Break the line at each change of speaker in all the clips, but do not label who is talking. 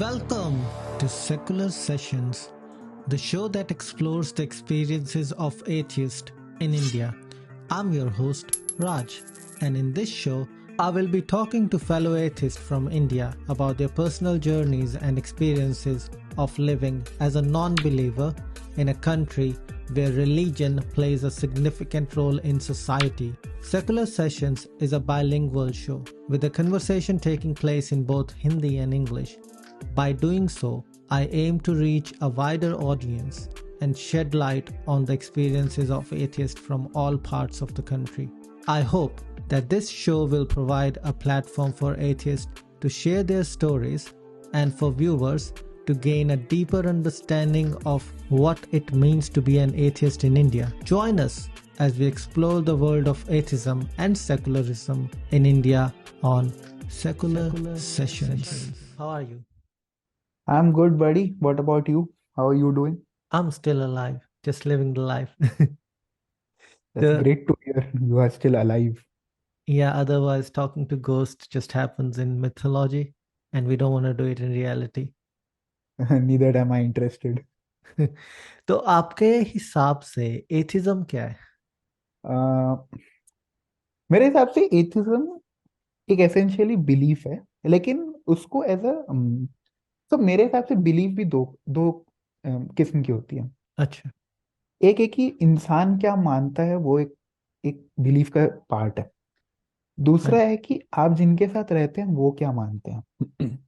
Welcome to Secular Sessions, the show that explores the experiences of atheists in India. I'm your host, Raj, and in this show, I will be talking to fellow atheists from India about their personal journeys and experiences of living as a non believer in a country where religion plays a significant role in society. Secular Sessions is a bilingual show with a conversation taking place in both Hindi and English. By doing so, I aim to reach a wider audience and shed light on the experiences of atheists from all parts of the country. I hope that this show will provide a platform for atheists to share their stories and for viewers to gain a deeper understanding of what it means to be an atheist in India. Join us as we explore the world of atheism and secularism in India on Secular Sessions. How are you?
I'm good, buddy. What about you? How are you doing?
I'm still alive, just living the life.
That's
The,
great to hear. You are still alive.
yeah, otherwise, talking to ghosts just happens in mythology, and we don't want to do it in reality.
Neither am I interested.
तो आपके हिसाब से atheism क्या है?
Uh, मेरे हिसाब से atheism एक एसेंशियली बिलीफ है, लेकिन उसको एज अ तो मेरे हिसाब से बिलीफ भी दो दो किस्म की होती है।
अच्छा।
एक एक ही इंसान क्या मानता है, वो एक एक बिलीफ का पार्ट है।
हाँ।
दूसरा है कि आप जिनके साथ रहते हैं वो क्या मानते हैं।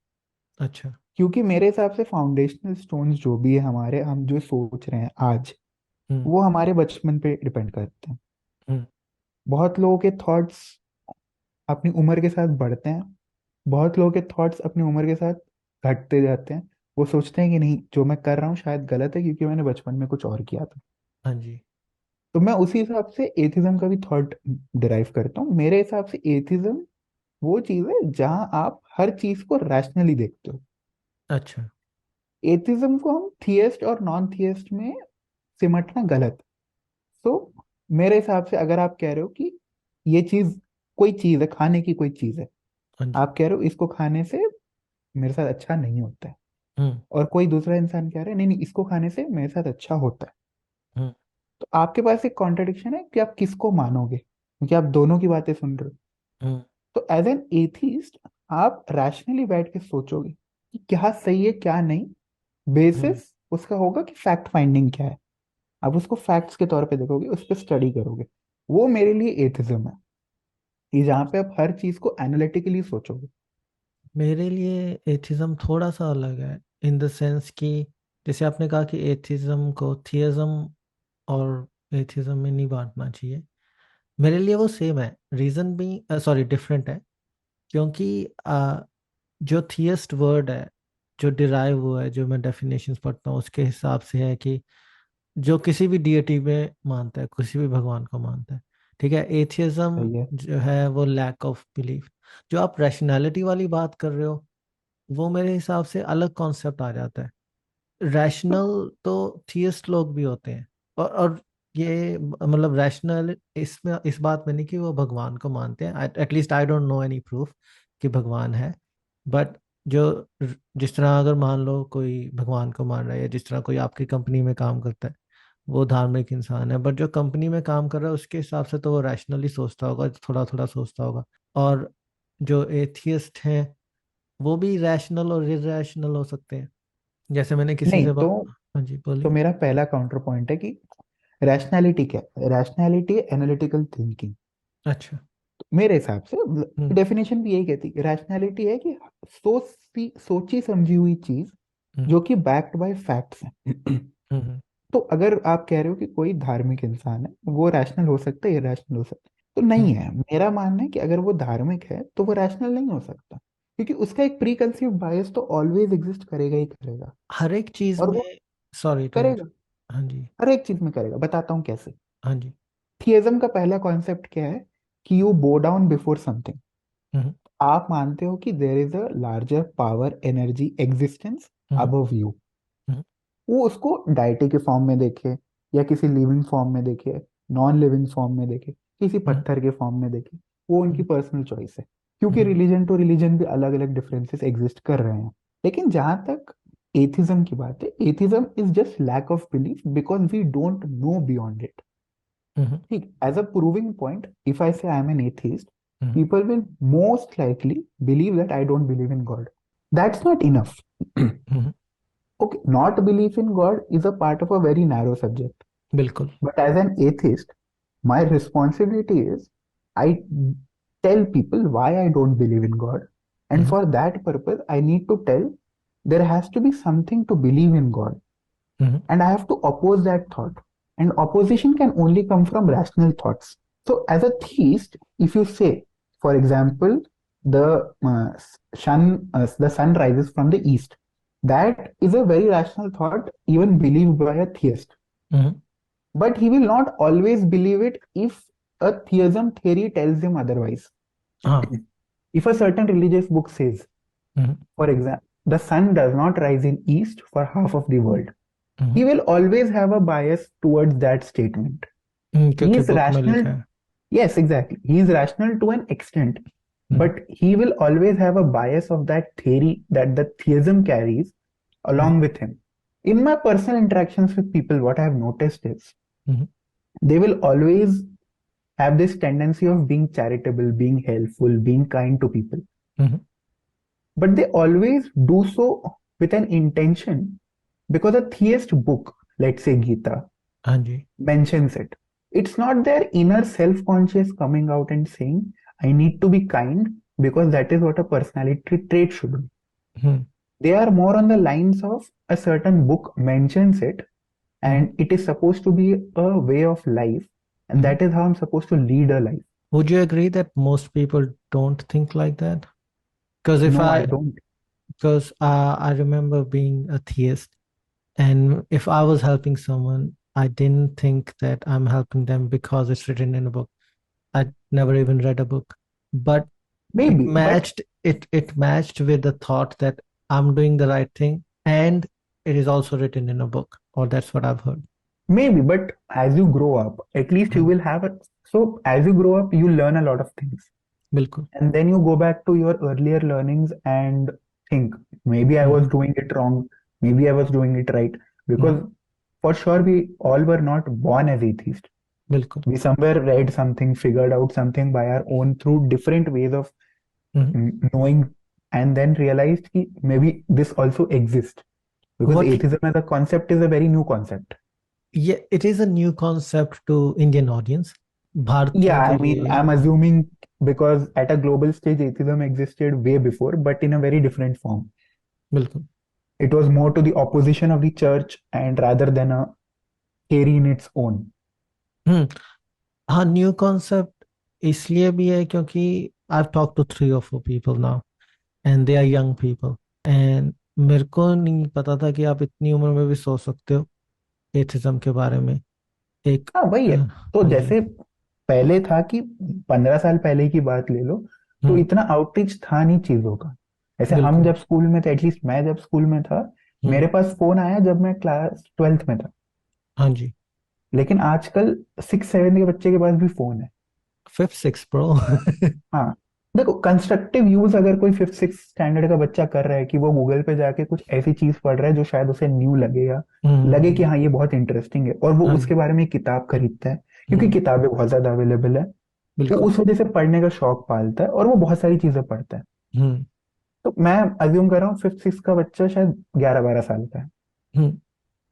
अच्छा।
क्योंकि मेरे हिसाब से फाउंडेशनल स्टोन्स जो भी है हमारे, हम जो सोच रहे हैं आज,
हम्म।
वो हमारे बचपन पे डिपेंड करते हैं।
हम्म।
बहुत लोगों के थॉट्स अपनी उम्र के साथ बढ़ते हैं, बहुत लोगों के थॉट्स अपनी उम्र के साथ घटते जाते हैं। वो सोचते हैं कि नहीं, जो मैं कर रहा हूँ शायद गलत है क्योंकि मैंने बचपन में कुछ और किया था।
हाँ जी।
तो मैं उसी हिसाब से एथिज्म का भी थॉट डिराइव करता हूँ। मेरे हिसाब से एथिज्म वो चीज है जहां आप हर चीज को रैशनली देखते हो।
अच्छा।
एथिज्म को हम थियस्ट और नॉन थियस्ट में सिमटना गलत। तो मेरे हिसाब से अगर आप कह रहे हो कि ये चीज कोई चीज है, खाने की कोई चीज है,
हाँ जी।
आप कह रहे हो इसको खाने से मेरे साथ अच्छा नहीं होता है,
हम्म।
और कोई दूसरा इंसान कह रहा है नहीं नहीं, इसको खाने से मेरे साथ अच्छा होता है,
हम्म।
तो आपके पास एक कॉन्ट्रडिक्शन है कि आप किसको मानोगे, क्योंकि आप दोनों की बातें सुन रहे हो।
हम्म।
तो एज एन एथीस्ट आप रैशनली बैठ के सोचोगे कि क्या सही है क्या नहीं।
हम्म।
बेसिस उसका होगा कि फैक्ट फाइंडिंग क्या है। आप उसको फैक्ट्स के तौर पे देखोगे, उस पर स्टडी करोगे। वो मेरे लिए एथिज्म है, कि जहाँ पे आप हर चीज को एनालिटिकली सोचोगे।
मेरे लिए एथिज्म थोड़ा सा अलग है इन द सेंस कि जैसे आपने कहा कि एथिज्म को थियज्म और एथिज्म में नहीं बांटना चाहिए। मेरे लिए वो सेम है, रीजन भी सॉरी डिफरेंट है। क्योंकि जो थियस्ट वर्ड है, जो डिराइव हुआ है, जो मैं डेफिनेशंस पढ़ता हूँ उसके हिसाब से है कि जो किसी भी डिएटी में मानता है, किसी भी भगवान को मानता है। ठीक है। एथियज्म
सही है।
जो है वो लैक ऑफ बिलीफ। जो आप रैशनैलिटी वाली बात कर रहे हो, वो मेरे हिसाब से अलग कॉन्सेप्ट आ जाता है।
तो
रैशनल तो थियस्ट लोग भी होते हैं, और ये मतलब रैशनल इसमें इस बात में नहीं कि वो भगवान को मानते हैं। At least I don't know any proof कि भगवान है। बट जो जिस तरह अगर मान लो कोई भगवान को मान रहा है, या जिस तरह कोई आपकी कंपनी में काम करता है, वो धार्मिक इंसान है। बट जो कंपनी में काम कर रहा है उसके हिसाब से तो वो रैशनली सोचता होगा, थोड़ा थोड़ा सोचता होगा। और जो एथियस्ट हैं वो भी रैशनल और इरेशनल हो सकते हैं। जैसे मैंने किसी
नहीं
से हाँ जी
तो
बोलिए।
मेरा पहला काउंटर पॉइंट है कि रैशनैलिटी क्या है। रैशनैलिटी है एनालिटिकल थिंकिंग।
अच्छा।
मेरे हिसाब से
हम्म।
डेफिनेशन भी यही कहती है। रैशनैलिटी है कि सोची समझी हुई चीज
हम्म।
जो कि बैक्ड बाय फैक्ट्स है।
हम्म।
तो अगर आप कह रहे हो कि कोई धार्मिक इंसान है, वो रैशनल हो सकता है, इरेशनल हो सकता है, तो नहीं
हम्म।
है। मेरा मानना है कि अगर वो धार्मिक है तो वो रैशनल नहीं हो सकता, क्योंकि उसका एक प्री कंसीव्ड बायस तो ऑलवेज एग्जिस्ट करेगा ही करेगा।
हर एक चीज
और वो
में। सॉरी टू
करेगा,
हाँ जी।
हर एक चीज में करेगा। बताता हूँ कैसे।
हाँ जी।
थियज्म का पहला कॉन्सेप्ट क्या है कि यू बो डाउन बिफोर समथिंग।
हम्म।
आप मानते हो कि there is a larger power, energy, existence
hmm.
Above you.
Hmm.
वो उसको डाइटी के फॉर्म में देखे, या किसी लिविंग फॉर्म में देखे, नॉन लिविंग फॉर्म में देखे, किसी
हम्म।
पत्थर के फॉर्म में देखे, वो उनकी
हम्म।
पर्सनल चॉइस है। क्योंकि
हम्म।
रिलीजन टू रिलीजन भी अलग अलग डिफरेंसेस एग्जिस्ट कर रहे हैं। लेकिन जहां तक एथिज्म की बात है, atheism is just lack of belief because we don't know beyond it.
Hmm.
ठीक, as a proving point, if I say I am an atheist,
hmm.
people will most likely believe that I don't believe in God. That's not enough.
Hmm.
Okay, not belief in God is a part of a very narrow subject.
बिल्कुल।
But as an atheist, my responsibility is I tell people why I don't believe in God. And
hmm.
for that purpose, I need to tell there has to be something to believe in God.
Hmm.
And I have to oppose that thought. And opposition can only come from rational thoughts. So, as a theist, if you say, for example, the sun rises from the east, that is a very rational thought, even believed by a theist.
Hmm.
But he will not always believe it if a theism theory tells him otherwise.
हाँ।
If a certain religious book says,
hmm.
for example, the sun does not rise in east for half of the world,
hmm.
he will always have a bias towards that statement. He
क्योंकि
is
book में
rational.
लिखा है।
Yes, exactly. He is rational to an extent,
hmm.
but he will always have a bias of that theory that the theism carries
hmm.
along with him. In my personal interactions with people, what I have noticed is
hmm.
they will always have this tendency of being charitable, being helpful, being kind to people,
hmm.
but they always do so with an intention because a theist book, let's say Gita,
हाँ जी।
mentions it. It's not their inner self conscious coming out and saying, I need to be kind because that is what a personality trait should be.
Hmm.
They are more on the lines of a certain book mentions it
hmm.
and it is supposed to be a way of life, and
hmm.
that is how I'm supposed to lead a life.
Would you agree that most people don't think like that? Because if
No, I
I,
don't.
because I remember being a theist, and if I was helping someone, I didn't think that I'm helping them because it's written in a book. I never even read a book, but
Maybe, but
it matched with the thought that I'm doing the right thing, and it is also written in a book, or that's what I've heard.
maybe, but as you grow up, at least you
hmm.
will have a. So, as you grow up, you learn a lot of things.
बिल्कुल।
And then you go back to your earlier learnings and think, maybe I was
hmm.
doing it wrong, maybe I was doing it right.
Hmm.
Because for sure, we all were not born as atheists.
बिल्कुल।
We somewhere read something, figured out something by our own through different ways of
hmm.
knowing, and then realized that maybe this also exists. Because
What?
atheism as a concept is a very new concept.
Yeah, it is a new concept to Indian audience.
Yeah,
भारतीयों के
I mean,
लिए।
I'm assuming because at a global stage, atheism existed way before, but in a very different form.
बिल्कुल।
It was more to the opposition of the church and rather than a theory in its own.
हम्म। हाँ, new concept इसलिए भी है क्योंकि I've talked to 3 or 4 people now and they are young people and मेरे को नहीं पता था कि आप इतनी उम्र में भी सोच सकते हो एथिज्म के बारे में। एक
हाँ, वही है। तो
हाँ जी।
जैसे पहले था कि 15 साल पहले की बात ले लो, तो
हम्म।
इतना आउटरीच था नहीं चीजों का। ऐसे हम
बिल्कुल।
जब स्कूल में थे, एटलीस्ट मैं जब स्कूल में था,
हम्म।
मेरे पास फोन आया जब मैं क्लास 12th में था।
हाँ जी।
लेकिन आजकल 6 7 के बच्चे के पास भी फोन है।
5th 6th bro.
हाँ, देखो, कंस्ट्रक्टिव यूज अगर कोई 5th 6th स्टैंडर्ड का बच्चा कर रहा है कि वो गूगल पे जाके कुछ ऐसी चीज पढ़ रहा है जो शायद उसे न्यू लगे या लगे कि
हम्म।
हाँ ये बहुत इंटरेस्टिंग है, और वो
हाँ
उसके
जी।
बारे में एक किताब खरीदता है क्योंकि
हम्म।
किताबें बहुत ज्यादा अवेलेबल है। वो
बिल्कुल।
उस वजह से पढ़ने का शौक पालता है और वो बहुत सारी चीजें पढ़ता है।
हम्म।
तो मैं अज्यूम कर रहा हूँ 5th 6th का बच्चा शायद 11 12 साल का है।
हम्म।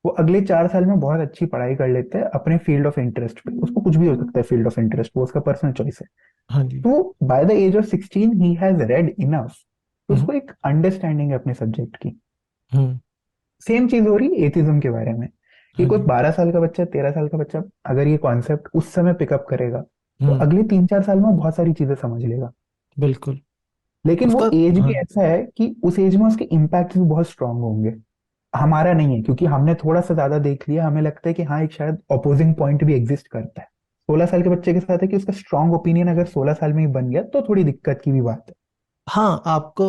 वो अगले 4 साल में बहुत अच्छी पढ़ाई कर लेता है अपने फील्ड ऑफ इंटरेस्ट पे, उसको कुछ भी हो सकता है फील्ड ऑफ इंटरेस्ट, वो उसका पर्सनल चॉइस है।
हाँ जी।
तो by the age of 16 he has read enough, तो
हम्म।
उसको एक अंडरस्टैंडिंग है अपने सब्जेक्ट की।
हम्म।
सेम चीज हो रही है एथिज्म के बारे में कि
हाँ
कोई
जी।
12 साल का बच्चा, 13 साल का बच्चा अगर ये कॉन्सेप्ट उस समय पिकअप करेगा तो
हम्म।
अगले 3 4 साल में वो बहुत सारी चीजें समझ लेगा।
बिल्कुल।
लेकिन वो
उसका।
एज भी
हाँ।
ऐसा है कि उस एज में उसके इम्पैक्ट भी बहुत स्ट्रांग होंगे। हमारा नहीं है क्योंकि हमने थोड़ा सा ज्यादा देख लिया, हमें लगता है कि हाँ एक शायद अपोजिंग पॉइंट भी एग्जिस्ट करता है। 16 साल के बच्चे के साथ है कि उसका स्ट्रांग ओपिनियन अगर 16 साल में ही बन गया तो थोड़ी दिक्कत की भी बात है।
हाँ, आपको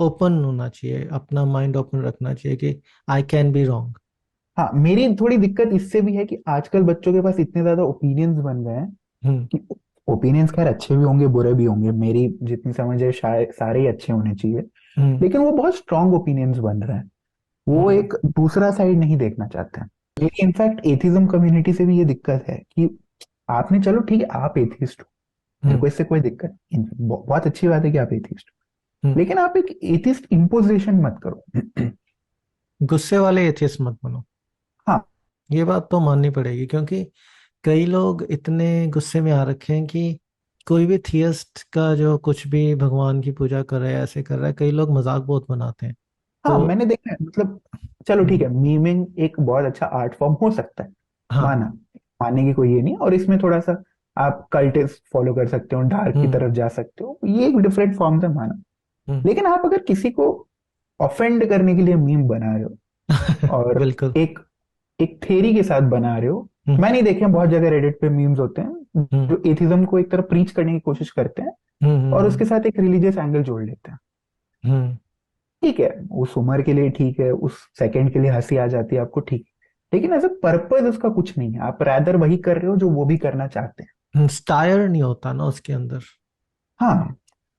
ओपन होना चाहिए, अपना माइंड ओपन रखना चाहिए कि आई कैन बी रॉन्ग।
हाँ, मेरी थोड़ी दिक्कत इससे भी है कि आजकल बच्चों के पास इतने ज्यादा ओपिनियंस बन गए हैं
हम्म।
कि ओपिनियंस खैर अच्छे भी होंगे बुरे भी होंगे, मेरी जितनी समझ है शायद सारे ही अच्छे होने चाहिए,
हम्म।
लेकिन वो बहुत स्ट्रांग ओपिनियंस बन रहे हैं। वो
हम्म।
एक दूसरा साइड नहीं देखना चाहते हैं। मेरी इनफैक्ट एथिज्म कम्युनिटी से भी ये दिक्कत है कि आपने, चलो ठीक है आप एथिस्ट हो, मेरे
हम्म।
को इससे कोई दिक्कत नहीं, बहुत अच्छी बात है कि आप एथिस्ट हो,
हम्म।
लेकिन आप एक एथिस्ट इम्पोजिशन मत करो।
गुस्से वाले एथियस्ट मत बनो।
हाँ
ये बात तो माननी पड़ेगी, क्योंकि कई लोग इतने गुस्से में आ रखे हैं कि कोई भी थियस्ट का जो कुछ भी भगवान की पूजा कर रहा है, ऐसे कर रहा है, कई लोग मजाक बहुत बनाते हैं।
हाँ,
तो
मैंने देखा है, मतलब चलो ठीक
हम्म,
है, मीमिंग एक बहुत अच्छा आर्ट फॉर्म हो सकता है,
हाँ।
माना, मानने की कोई ये नहीं, और इसमें थोड़ा सा आप कल्टिस्ट फॉलो कर सकते हो, डार्क की
हम्म।
तरफ जा सकते हो, ये एक डिफरेंट फॉर्म है, माना।
हम्म।
लेकिन आप अगर किसी को ऑफेंड करने के लिए मीम बना रहे हो, और
बिल्कुल।
एक एक थेरी के साथ बना रहे हो,
हम्म।
मैंने देखे हैं बहुत जगह रेडिट पे मीम्स होते हैं
हम्म।
जो एथिज्म को एक तरफ प्रीच करने की कोशिश करते हैं,
हम्म।
और उसके साथ एक रिलीजियस एंगल जोड़ लेते हैं।
हम्म।
ठीक है, उस उम्र के लिए ठीक है, उस सेकंड के लिए हंसी आ जाती है आपको, ठीक है, लेकिन एज अ पर्पज उसका कुछ नहीं है, आप रैदर वही कर रहे हो जो वो भी करना चाहते हैं।
स्टायर नहीं होता ना उसके अंदर।
हाँ,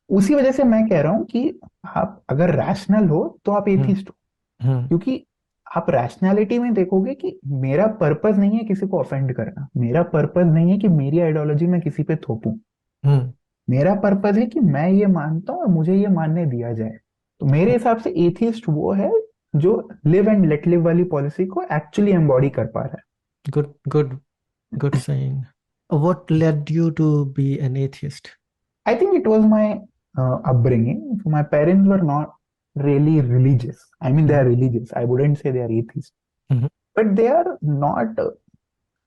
उसी वजह से मैं कह रहा हूं कि आप अगर रैशनल हो तो आप
हम्म।
एथिस्ट हो,
हम्म।
क्योंकि आप रैशनैलिटी में देखोगे कि मेरा पर्पस नहीं है किसी को ऑफेंड करना, मेरा पर्पस नहीं है कि मेरी आइडियोलॉजी में किसी पे थोपूं,
हम्म।
मेरा पर्पस है कि मैं ये मानता हूं और मुझे ये मानने दिया जाए। तो मेरे हिसाब से एथिस्ट वो है जो लिव एंड लेट लिव वाली पॉलिसी को एक्चुअली एम्बॉडी कर पा रहा
good good good saying. What led you to be an atheist?
है। I think it was my upbringing, my parents were not really religious. I mean, they
hmm.
are religious. I wouldn't say they are atheists,
hmm.
but they are not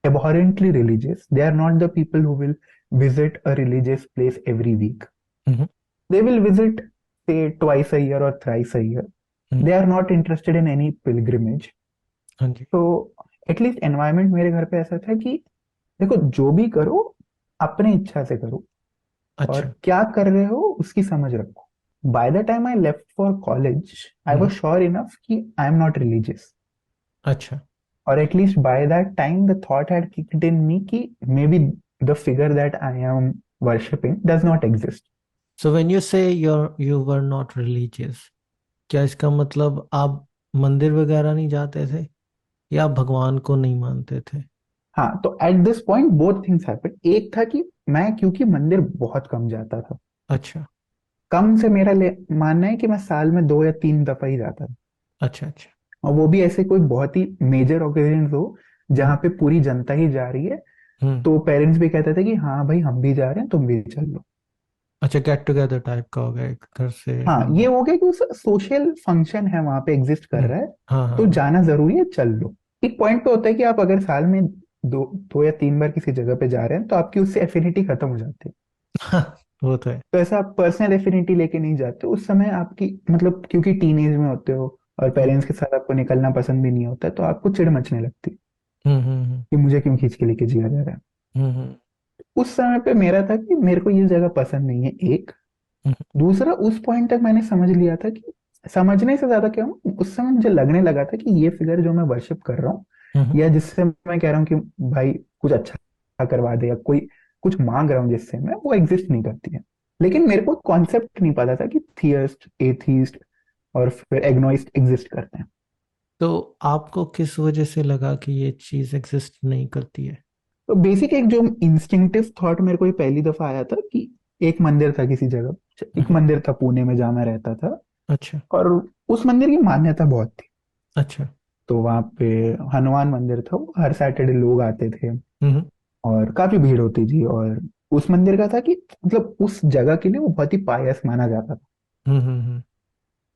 abhorrently religious. They are not the people who will visit a religious place every week.
Hmm.
They will visit, say, twice a year or thrice a year.
Hmm.
They are not interested in any pilgrimage.
हाँ जी।
तो at least environment मेरे घर पे ऐसा था कि देखो जो भी करो अपने इच्छा से करो, और
अच्छा।
क्या कर रहे हो उसकी समझ रखो। By the time I left for college, I was
hmm.
Sure enough कि आई एम नॉट रिलीजियस,
अच्छा।
और at least by that time the thought had kicked in me कि maybe the figure that I am worshipping does not exist.
So when you say you were not religious, क्या इसका मतलब आप मंदिर वगैरह नहीं जाते थे, या आप भगवान को नहीं मानते थे?
हाँ, तो at this point both things happened. एक था कि मैं क्योंकि मंदिर बहुत कम जाता था,
अच्छा।
कम से मेरा मानना है कि मैं साल में 2 या 3 दफा ही जाता था,
अच्छा। अच्छा।
और वो भी ऐसे कोई बहुत ही मेजर ओकेजन हो
हम्म।
जहाँ पे पूरी जनता ही जा रही है,
हम्म।
तो पेरेंट्स भी कहते थे कि हाँ भाई हम भी जा रहे हैं तुम भी चल लो।
अच्छा, गेट टुगेदर टाइप का हो गया, एक घर से
हाँ,
हम
ये
लोग।
हो गया कि उस सोशल फंक्शन है वहां पे एग्जिस्ट कर
हम्म।
रहा है,
हाँ हाँ
तो
हाँ।
जाना जरूरी है, चल लो। एक पॉइंट पे होता है कि आप अगर साल में 2 या 3 बार किसी जगह पे जा रहे हैं तो आपकी उससे एफिनिटी खत्म हो जाती है।
वो तो है।
तो ऐसा आप पर्सनल एफिनिटी लेके नहीं जाते उस समय, आपकी मतलब क्योंकि टीनेज में होते हो और
हम्म।
पेरेंट्स के साथ आपको निकलना पसंद भी नहीं होता, तो आपको चिढ़ मचने लगती है
हम्म। हम्म।
कि मुझे क्यों खींच के लेके जिया जा रहा है।
हम्म।
उस समय पे मेरा था कि मेरे को ये जगह पसंद नहीं है, एक।
हम्म।
दूसरा, उस पॉइंट तक मैंने समझ लिया था कि, समझने से ज्यादा क्या हूँ, उस समय मुझे लगने लगा था कि ये फिगर जो मैं वर्शिप कर रहा हूँ,
हम्म।
या जिससे मैं कह रहा हूँ कि भाई कुछ अच्छा करवा दे, या कोई कुछ मांग रहा हूँ जिससे मैं, वो एग्जिस्ट नहीं करती है। लेकिन मेरे को कॉन्सेप्ट नहीं पता था कि थियस्ट, एथीस्ट और फिर एग्नोइस्ट एग्जिस्ट करते हैं।
तो आपको किस वजह से लगा कि ये चीज एग्जिस्ट नहीं करती है?
तो बेसिक एक जो इंस्टिंक्टिव थॉट मेरे को ये पहली दफा आया था कि एक मंदिर था किसी जगह, एक
हम्म।
मंदिर था पुणे में जहाँ मैं रहता था,
अच्छा।
और उस मंदिर की मान्यता बहुत थी।
अच्छा।
तो वहां पे हनुमान मंदिर था, वो हर सैटरडे लोग आते थे
हम्म।
और काफी भीड़ होती थी, और उस मंदिर का था कि मतलब उस जगह के लिए वो बहुत ही पायस माना जाता था।
हम्म। हम्म।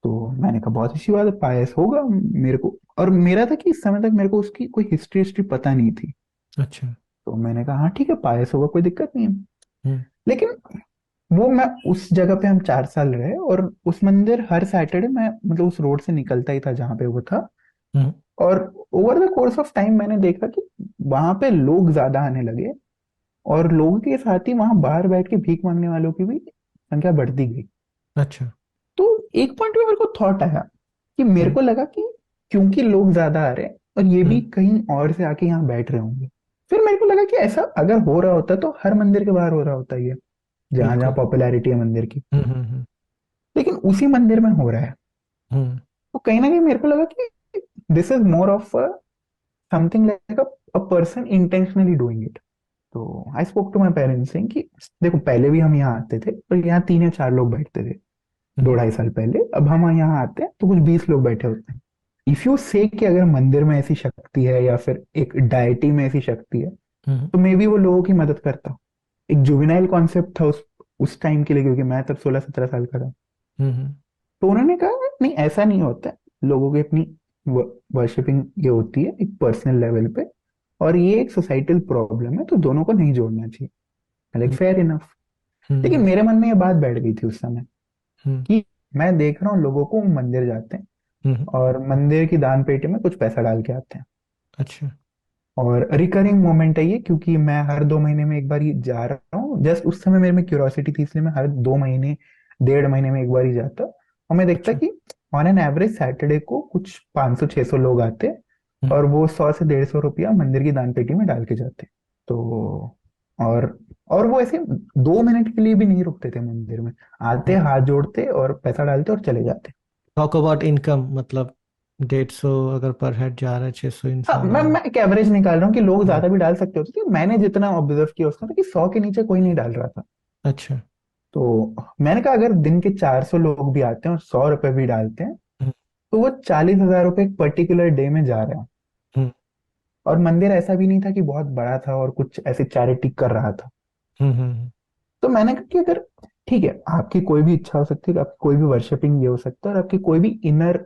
तो मैंने कहा बहुत अच्छी बात है, पायस होगा मेरे को, और मेरा था कि इस समय तक मेरे को उसकी कोई हिस्ट्री हिस्ट्री पता नहीं थी।
अच्छा।
तो मैंने कहा हाँ ठीक है पायस होगा, कोई दिक्कत नहीं है।
हम्म।
लेकिन वो मैं उस जगह पे हम 4 साल रहे, और उस मंदिर हर सैटरडे मैं मतलब उस रोड से निकलता ही था जहाँ पे वो था,
हम्म।
और over the course of time मैंने देखा कि वहां पे लोग ज्यादा आने लगे, और लोगों के साथ ही वहां बाहर बैठ के भीख मांगने वालों की भी संख्या बढ़ती गई।
अच्छा।
तो एक पॉइंट पे मेरे को थॉट आया कि मेरे
हम्म।
को लगा कि क्योंकि लोग ज्यादा आ रहे हैं और ये भी
हम्म।
कहीं और से आके यहाँ बैठ रहे होंगे, फिर मेरे को लगा कि ऐसा अगर हो रहा होता तो हर मंदिर के बाहर हो रहा होता ये, जहां जहां
बिल्कुल।
पॉपुलैरिटी है मंदिर की।
हम्म।
लेकिन उसी मंदिर में हो रहा है।
हम्म।
तो कहीं ना कहीं मेरे को लगा कि this is more of something like a person intentionally doing it. तो I spoke to my parents saying कि देखो, पहले भी हम यहाँ आते थे और यहाँ 3 या 4 लोग बैठते थे, दो
हम्म।
ढाई साल पहले। अब हम यहाँ आते हैं तो कुछ 20 लोग बैठे होते हैं। इफ यू से कि अगर मंदिर में ऐसी शक्ति है या फिर एक डायटी में ऐसी शक्ति है,
हम्म।
तो मे बी वो लोगों की मदद करता। एक जुवेनाइल कॉन्सेप्ट था उस टाइम के लिए, क्योंकि मैं तब 16-17 साल का था।
हम्म।
तो उन्होंने कहा नहीं, ऐसा नहीं होता है। लोगों की अपनी वर्शिपिंग ये होती है एक पर्सनल लेवल पे, और ये एक सोसाइटल प्रॉब्लम है, तो दोनों को नहीं जोड़ना चाहिए। Like fair enough. लेकिन
हम्म।
मेरे मन में ये बात बैठ गई थी उस समय
हम्म।
कि मैं देख रहा हूँ लोगों को मंदिर जाते हैं
हम्म।
और मंदिर की दान पेटी में कुछ पैसा डाल के आते हैं।
अच्छा।
और रिकरिंग मोमेंट है ये, क्योंकि मैं हर 2 महीने में एक बार ही जा रहा हूँ। जस्ट उस समय मेरे में क्यूरियोसिटी थी, इसलिए मैं हर 2 महीने 1.5 महीने में एक बार ही जाता। और मैं देखता
अच्छा।
कि ऑन एन एवरेज सैटरडे को कुछ 500-600 लोग आते,
हम्म।
और वो 100 से 150 रुपया मंदिर की दान पेटी में डाल के जाते। तो और और वो ऐसे 2 मिनट के लिए भी नहीं रुकते थे मंदिर में। आते, हाथ जोड़ते और पैसा डालते और चले जाते।
टॉक अबाउट इनकम, मतलब 150 अगर पर हेड जा रहा है, 600
हाँ,
इंसान
मैं
आ रहा है।
मैं एक एवरेज निकाल रहा हूँ कि लोग
हम्म।
ज्यादा भी डाल सकते होते थे। मैंने जितना ऑब्जर्व किया उसका था कि 100 के नीचे कोई नहीं डाल रहा था।
अच्छा।
तो मैंने कहा अगर दिन के 400 लोग भी आते हैं और 100 रुपए भी डालते हैं,
हम्म।
तो वो 40,000 रुपए एक पर्टिकुलर डे में जा रहे हैं।
हम्म।
और मंदिर ऐसा भी नहीं था कि बहुत बड़ा था और कुछ ऐसे चैरिटी कर रहा था।
हम्म।
तो मैंने कहा कि अगर ठीक है, आपकी कोई भी इच्छा हो सकती है, आपकी कोई भी वर्शिपिंग ये हो सकता है, और आपकी कोई भी इनर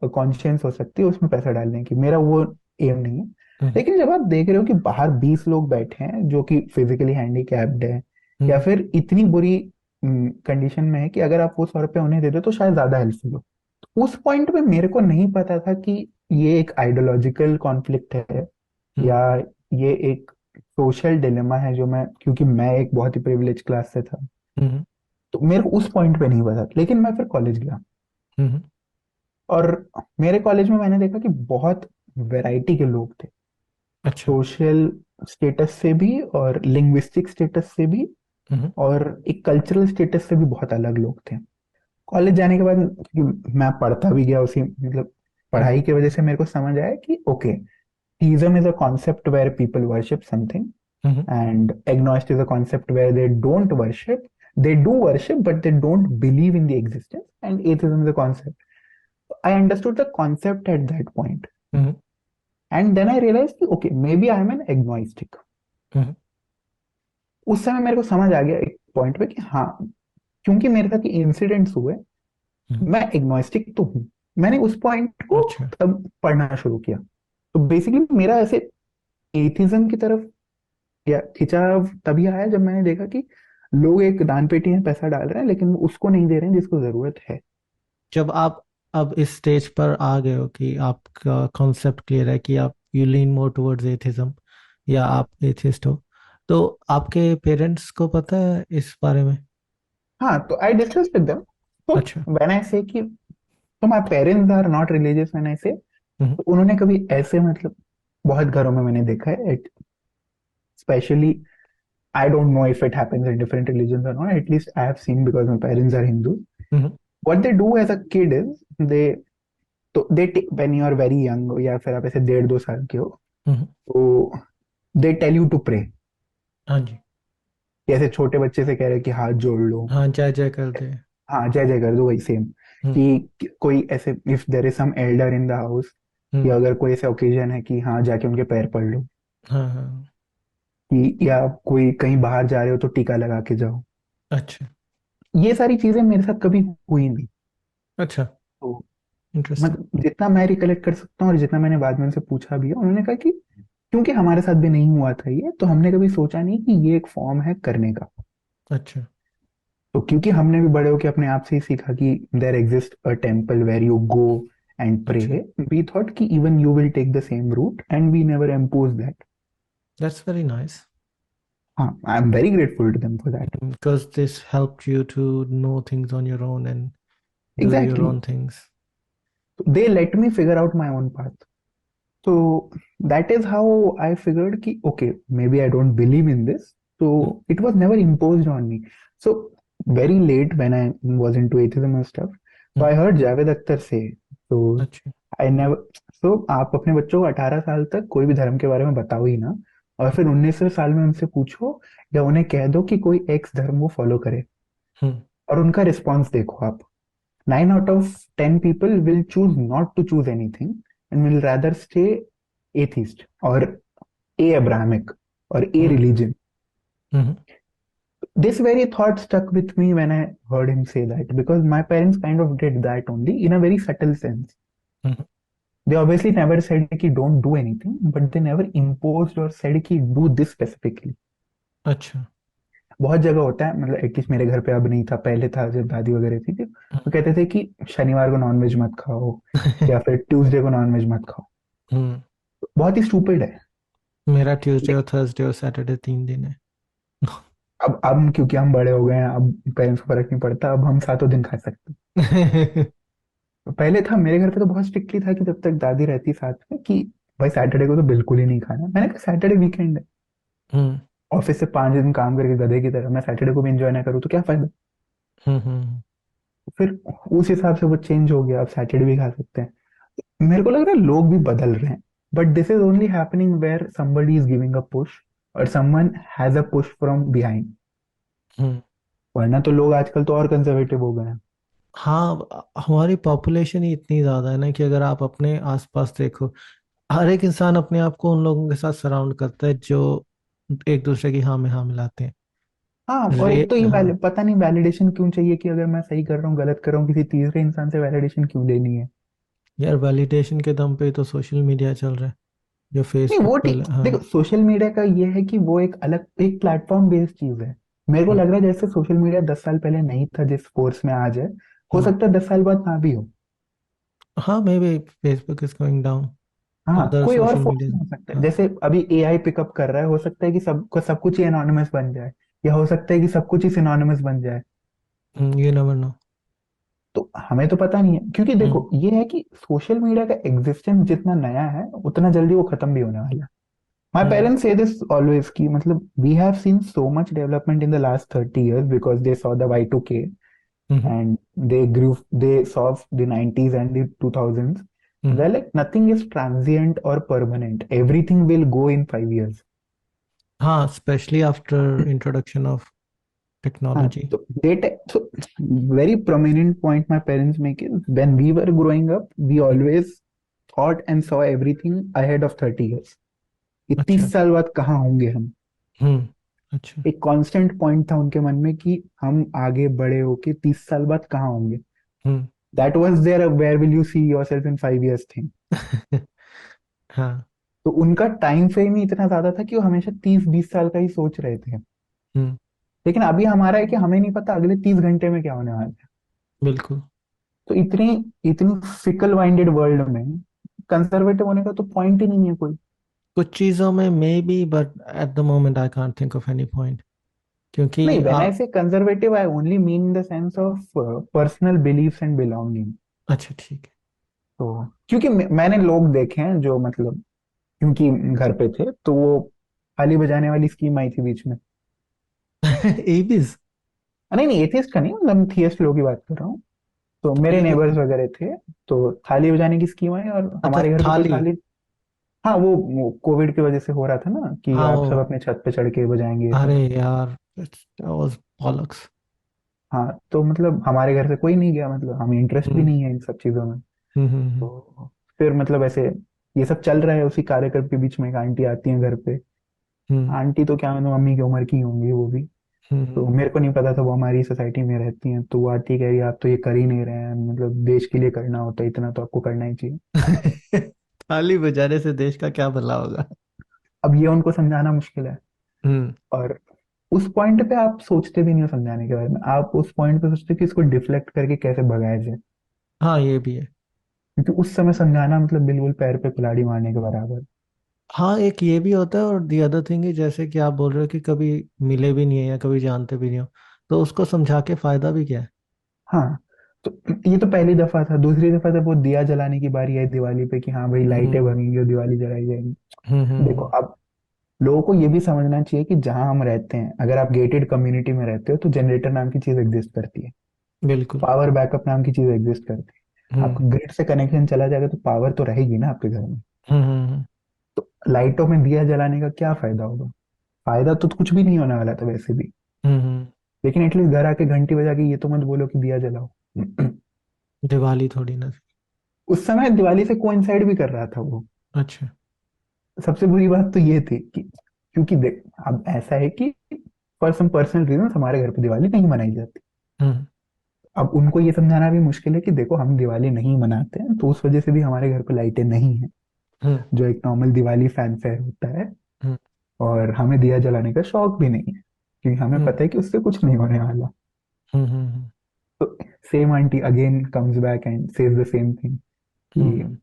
कॉन्शियंस हो सकती है उसमें पैसा डालने की, मेरा वो एम नहीं है।
हम्म।
लेकिन जब आप देख रहे हो कि बाहर 20 लोग बैठे हैं जो कि फिजिकली हैंडीकैप्ड है, या
हम्म।
फिर इतनी बुरी कंडीशन में है कि अगर आप वो 100 रुपये उन्हें दे दो तो शायद ज्यादा हेल्पफुल हो। तो उस पॉइंट पे मेरे को नहीं पता था कि ये एक आइडियोलॉजिकल कॉन्फ्लिक्ट है,
हम्म।
या ये एक सोशल डिलेमा है, जो मैं, क्योंकि मैं एक बहुत ही प्रिविलेज क्लास से था।
हम्म।
तो मेरे को उस पॉइंट पे नहीं पता। लेकिन मैं फिर कॉलेज गया,
हम्म।
और मेरे कॉलेज में मैंने देखा कि बहुत वैरायटी के लोग थे।
अच्छा।
सोशल स्टेटस से भी, और लिंग्विस्टिक स्टेटस से भी,
हम्म।
और एक कल्चरल स्टेटस से भी बहुत अलग लोग थे। कॉलेज जाने के बाद, क्योंकि मैं पढ़ता भी गया उसी, मतलब
हम्म।
पढ़ाई की वजह से मेरे को समझ आया कि okay, theism is a concept where people worship something,
hmm.
and agnostic is a concept where they don't worship. They do worship, but they don't believe in the existence. And atheism is a concept. I understood the concept at that point.
Hmm.
And then I realized कि okay, maybe I am an agnostic.
हम्म।
उस समय मेरे को समझ आ गया एक point पे कि हाँ, क्योंकि मेरे साथ इंसिडेंट्स हुए,
हम्म।
मैं एग्नोस्टिक तो हूँ। मैंने उस पॉइंट को
अच्छा।
तब पढ़ना शुरू किया। तो बेसिकली मेरा ऐसे एथिज्म की तरफ या खिंचाव तभी आया जब मैंने देखा कि लोग एक दान पेटी में पैसा डाल रहे हैं, लेकिन वो उसको नहीं दे रहे हैं जिसको जरूरत है।
जब आप अब इस स्टेज पर आ गए हो कि आपका कॉन्सेप्ट क्लियर है कि आप you lean more towards atheism या आप एथिस्ट हो, तो आपके पेरेंट्स को पता है इस बारे में?
हाँ, तो आई डिस्कस विद देम। तो
अच्छा।
व्हेन आई से कि तो my parents are not religious, when I say,
hmm.
तो उन्होंने कभी ऐसे, मतलब बहुत घरों में मैंने देखा है, specially I don't know if it happens in different religion और not, at least I have seen because my parents are Hindu.
Hmm.
What they do as a kid is they, तो they when you are very young, या फिर आप ऐसे 1.5-2 साल के हो,
hmm.
तो they tell you to pray.
हाँ जी।
जैसे छोटे बच्चे से कह रहे हैं कि हाथ जोड़ लो,
हाँ, जय जय कर दे।
हाँ जय जय कर दो, वही सेम।
हम्म।
कि कोई ऐसे, if there is some elder in the house, कि
हम्म।
अगर कोई ऐसा ओकेजन है कि हाँ जाके उनके पैर पड़ लो,
हाँ हाँ।
कि या कोई कहीं बाहर जा रहे हो तो टीका लगा के जाओ।
अच्छा।
ये सारी चीजें मेरे साथ कभी हुई नहीं।
अच्छा।
तो
इंटरेस्टिंग।
मतलब जितना मैं रिकलेक्ट कर सकता हूँ और जितना मैंने बाद में उनसे पूछा भी है, उन्होंने कहा कि क्योंकि हमारे साथ भी नहीं हुआ था ये, तो हमने कभी सोचा नहीं कि ये एक फॉर्म है करने का।
अच्छा।
तो क्योंकि हमने भी बड़े होके अपने आप से ही सीखा कि there exist a temple where you go and pray,
अच्छा।
वी थॉट कि even you will take the same route, and we never impose that.
That's very nice,
हाँ, I am very grateful to them for that.
because this helped you to know things on your own and do your
exactly,
own things.
They let me figure out my own path. तो that is how I figured कि okay, maybe I don't believe in this. So it was never imposed on me. So very late when I was into atheism and stuff, so I
hmm,
heard Javed Akhtar say. So
अच्छा।
I never. So आप अपने बच्चों को 18 साल तक कोई भी धर्म के बारे में बताओ ही ना, और फिर 19वें साल में उनसे पूछो या उन्हें कह दो कि कोई एक्स धर्म वो फॉलो करे,
हम्म,
और उनका रिस्पॉन्स देखो आप. 9 out of 10 people will choose not to choose anything and will rather stay atheist or a Abrahamic or a
hmm,
religion.
Hmm,
This very thought stuck with me when I heard him say that, because my parents kind of did that only in a very subtle sense.
Hmm,
They obviously never said कि don't do anything, but they never imposed or said कि do this specifically.
अच्छा।
बहुत जगह होता है, मतलब at least मेरे घर पे अब नहीं था, पहले था जब दादी वगैरह थी, तो कहते थे कि शनिवार को नॉनवेज मत खाओ, या फिर ट्यूसडे को नॉनवेज मत खाओ.
हम्म।
बहुत ही स्टूपिड है.
मेरा ट्यूसडे और थर्सडे और सैटरडे 3 दिन है।
अब क्योंकि हम बड़े हो गए हैं, अब पेरेंट्स को फर्क नहीं पड़ता, अब हम 7 दिन खा सकते हैं. तो पहले था मेरे घर पे तो बहुत स्ट्रिक्टली था कि जब तक दादी रहती साथ में कि भाई सैटरडे को तो बिल्कुल ही नहीं खाना. मैंने कहा सैटरडे वीकेंड है,
हम्म,
ऑफिस से 5 दिन काम करके गधे की तरह मैं सैटरडे को भी एंजॉय ना करूँ तो क्या फायदा.
हम्म, हम्म,
फिर उस हिसाब से वो चेंज हो गया, अब सैटरडे भी खा सकते हैं. मेरे को लग रहा है लोग भी बदल रहे हैं, but this is only happening where somebody is giving a push और someone has a push from behind.
Hmm.
वरना तो लोग आजकल तो और कंजर्वेटिव हो गए हैं.
हाँ, हमारी पॉपुलेशन ही इतनी ज़्यादा है ना कि अगर आप अपने आसपास देखो, हर एक इंसान अपने आप को उन लोगों के साथ सराउंड करता है जो एक दूसरे की हाँ में हाँ मिलाते हैं।
हाँ, और
रे
एक तो ये
हाँ।
पता नहीं वैलिडेशन क्यों चाहिए कि अगर मैं सही कर रहा हूँ गलत कर रहा हूँ किसी तीसरे इंसान से वैलिडेशन क्यों लेनी है.
यार, वैलिडेशन के दम पे ही तो सोशल मीडिया चल रहा है, जो
नहीं
फेसबुक
वो
पे
ठीक, देखो
हाँ।
सोशल मीडिया का ये है कि वो एक अलग एक प्लेटफॉर्म बेस्ड चीज है. मेरे को
हम्म,
लग रहा है जैसे सोशल मीडिया 10 साल पहले नहीं था जिस फोर्स में आज है, हो
हम्म।
सकता है 10 साल बाद ना भी हो.
हाँ, may be Facebook is going down.
हाँ,
अदर
कोई और
सोशल
फोर्स
मीडिया।
हो सकता है,
हाँ।
जैसे अभी एआई पिकअप कर रहा है, हो सकता है कि सब कुछ ही एनोनिमस बन जाए, या हो सकता है कि सब कुछ ही सिनोनिमस बन जाए.
You never know.
तो हमें तो पता नहीं है, क्योंकि
हम्म,
देखो ये है कि सोशल मीडिया का एग्जिस्टेंस जितना नया है उतना जल्दी वो खत्म भी होने वाला है. My
hmm,
parents say this always की मतलब we have seen so much development in the last 30 years because they saw the Y2K
hmm,
and they saw the 90s and the 2000s.
Hmm.
They're like nothing is transient or permanent, everything will go in 5 years.
हाँ, specially after introduction of
हाँ,
technology.
तो so very prominent point my parents make is when we were growing up we always thought and saw everything ahead of 30 years. कि
अच्छा।
30 साल बाद कहाँ होंगे हम.
हम्म। अच्छा।
एक कांस्टेंट पॉइंट था उनके मन में कि हम आगे बड़े होके 30 साल बाद कहाँ होंगे.
Hmm.
That was there where will you see yourself in 5 years thing.
हाँ।
तो उनका टाइम फ्रेम ही इतना ज्यादा था कि वो हमेशा 30-20 साल का ही सोच रहे थे.
हम्म।
लेकिन अभी हमारा है कि हमें नहीं पता अगले 30 घंटे में क्या होने वाला है.
बिल्कुल।
तो इतनी इतनी फिकल माइंडेड वर्ल्ड में कंजर्वेटिव होने का तो पॉइंट ही नहीं है कोई.
कुछ चीज़ों में may be, but at the moment I can't think of any point. क्योंकि
नहीं, व्हेन आई से conservative I only mean the sense of personal beliefs and belonging.
अच्छा, ठीक
तो क्योंकि मैंने लोग देखे हैं जो मतलब क्योंकि घर पे थे तो वो थाली बजाने वाली स्कीम आई थी बीच में.
है। एबीज।
नहीं नहीं, एथियस्ट का नहीं, मतलब थियस्ट लोगों की बात कर रहा हूँ. तो मेरे
थाली
नेबर्स वगैरह थे, तो थाली बजाने की स्कीम आई और
अच्छा,
हमारे घर पे कोई
थाली।
थाली. हाँ, वो कोविड की वजह से हो रहा था ना कि
हाँ,
आप सब
वो।
अपने छत पे चढ़ के बजाएंगे ये
अरे
सब.
यार, वाज बॉलक्स।
हाँ, तो मतलब हमारे घर से कोई नहीं गया, मतलब हमें इंटरेस्ट भी
हम्म,
नहीं है इन सब चीजों में.
हम्म, हम्म,
तो फिर मतलब ऐसे ये सब चल रहा है, उसी कार्यक्रम के बीच में एक आंटी आती है घर पे.
हम्म,
आंटी तो क्या, मतलब मम्मी की उम्र की होंगी वो भी. तो
हम्म,
मेरे को नहीं पता था वो हमारी सोसाइटी में रहती हैं, तो वो आती कह रही आप तो ये कर ही नहीं रहे हैं, मतलब देश के लिए करना होता है इतना तो आपको करना ही चाहिए.
थाली बजाने से देश का क्या भला होगा।
अब ये उनको समझाना मुश्किल है.
हम्म।
और उस पॉइंट पे आप सोचते भी नहीं हो समझाने के बारे में, आप उस पॉइंट पे सोचते हो कि इसको डिफ्लेक्ट करके कैसे भगाया जाए.
हाँ, ये भी है।
क्योंकि उस समय समझाना मतलब बिल्कुल पैर पे कुल्हाड़ी मारने के बराबर.
हाँ, एक ये भी होता है, और दी अदर थिंग है, जैसे कि आप बोल रहे हो कि कभी मिले भी नहीं है या कभी जानते भी नहीं हो, तो उसको समझा के फायदा भी क्या है।
हाँ, तो ये तो पहली दफा था। दूसरी दफा जब वो दिया जलाने की बारी आई दिवाली पे कि हाँ भाई लाइटें
हम्म
भगेंगी और दिवाली जलाई जाएगी।
हम्म
देखो
हम्म,
अब लोगों को ये भी समझना चाहिए कि जहां हम रहते हैं, अगर आप गेटेड कम्युनिटी में रहते हो तो जनरेटर नाम की चीज एग्जिस्ट करती है।
बिल्कुल।
पावर बैकअप नाम की चीज एग्जिस्ट करती है।
हम्म
आपका ग्रिड से कनेक्शन चला जाएगा तो पावर तो रहेगी ना आपके घर में।
हम्म।
तो लाइटों में दिया जलाने का क्या फायदा होगा? फायदा तो कुछ भी नहीं होने वाला था वैसे भी।
हम्म।
लेकिन एटलीस्ट घर आके घंटी बजा के ये तो मत बोलो कि दिया जलाओ।
दिवाली थोड़ी ना थी।
उस समय दिवाली से कोइंसाइड भी कर रहा था वो।
अच्छा।
सबसे बुरी बात तो ये थी कि क्योंकि देख अब ऐसा है कि फॉर सम पर्सनल रीजन हमारे घर पे दिवाली नहीं मनाई जाती।
हम्म
अब उनको ये समझाना भी मुश्किल है कि देखो हम दिवाली नहीं मनाते हैं तो उस वजह से भी हमारे घर पे लाइटें नहीं है,
हम्म
जो एक नॉर्मल दिवाली फैनफेयर होता है।
हम्म
और हमें दिया जलाने का शौक भी नहीं है क्योंकि हमें
हम्म
पता है कि उससे कुछ नहीं होने वाला।
हम्म।
तो same aunty again comes back and says the same thing कि
हम्म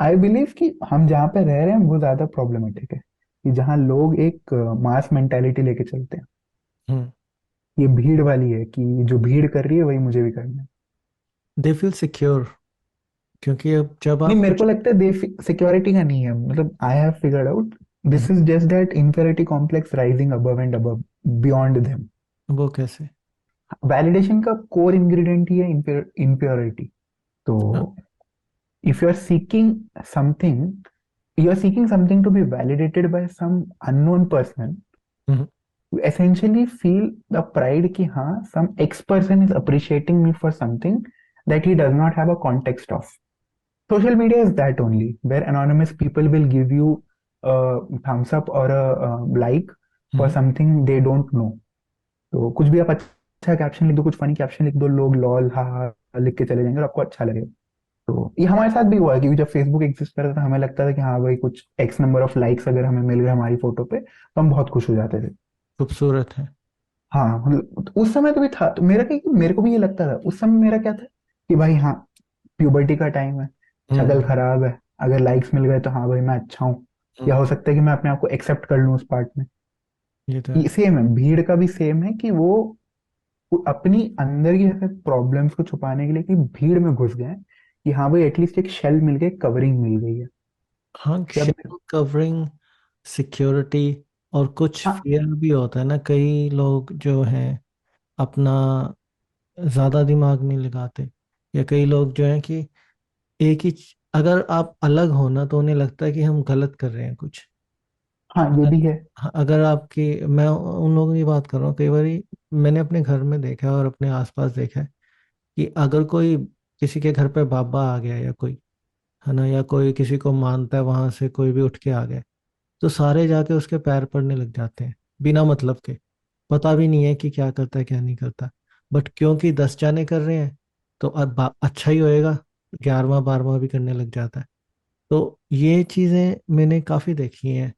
आई बिलीव कि हम जहाँ पे रह रहे हैं वो ज्यादा प्रॉब्लमेटिक है, कि जहाँ लोग एक मास मेंटालिटी लेके चलते हैं।
हम्म।
ये भीड़ वाली है कि जो भीड़ कर रही है वही मुझे भी करना है।
दे फील सिक्योर, क्योंकि अब जब
नहीं
आप
मेरे को
कुछ।
लगता है दे सिक्योरिटी का नहीं है, मतलब I have figured out
hmm,
this is just that inferiority complex rising above and above beyond them.
वो कैसे?
वैलिडेशन का कोर इंग्रेडिएंट ही है इम्प्योरिटी। तो
हाँ,
if you are seeking something, you are seeking something to be validated by some unknown person,
hmm
you essentially feel the pride कि हाँ some X person is appreciating me for something that he does not have a context of. Social media is that only, where anonymous people will give you a thumbs up or a like for
hmm
something they don't know. तो कुछ भी आप अच्छा caption लिख दो, कुछ funny caption लिख दो, लोग लॉल हा हा लिख के चले जाएंगे और आपको अच्छा लगेगा। तो ये हमारे साथ भी हुआ है, क्योंकि जब फेसबुक एग्जिस्ट करता था हमें लगता था कि हाँ भाई कुछ एक्स नंबर ऑफ लाइक्स अगर हमें मिल गए हमारी फोटो पे तो हम बहुत खुश हो जाते थे।
खूबसूरत है।
हाँ मतलब तो उस समय तो भी था, तो मेरे को भी ये लगता था उस समय। मेरा क्या था कि भाई हाँ प्यूबर्टी का टाइम है, शक्ल
हम्म।
खराब है, अगर लाइक्स मिल गए तो हाँ भाई मैं अच्छा हूँ, या हो
हम्म,
सकता है कि मैं अपने आप को एक्सेप्ट कर लूँ उस पार्ट में।
ये तो है।
सेम है, भीड़ का भी सेम है कि वो अपनी अंदर की ऐसे प्रॉब्लम्स को छुपाने के लिए कि भीड़ में घुस गए हैं, कि हाँ भाई एटलीस्ट एक शेल मिल गई, कवरिंग मिल गई है।
हाँ,
जब
शेल कवरिंग, सिक्योरिटी, और कुछ
हाँ
फियर भी होता है ना। कई लोग जो हैं अपना ज्यादा दिमाग नहीं लगाते, या कई लोग जो हैं कि एक ही अगर आप अलग हो ना तो उन्हें लगता है कि हम गलत कर रहे हैं कुछ।
हाँ ये
अगर
भी है।
अगर आपकी, मैं उन लोगों की बात कर रहा हूँ, कई बार मैंने अपने घर में देखा है और अपने आसपास देखा है कि अगर कोई किसी के घर पे बाबा आ गया या कोई, है ना, या कोई किसी को मानता है, वहां से कोई भी उठ के आ गया, तो सारे जाके उसके पैर पड़ने लग जाते हैं बिना मतलब के। पता भी नहीं है कि क्या करता है क्या नहीं करता, बट क्योंकि 10 जाने कर रहे हैं तो अब अच्छा ही होएगा, 11वां 12वां भी करने लग जाता है। तो ये चीजें मैंने काफी देखी हैं।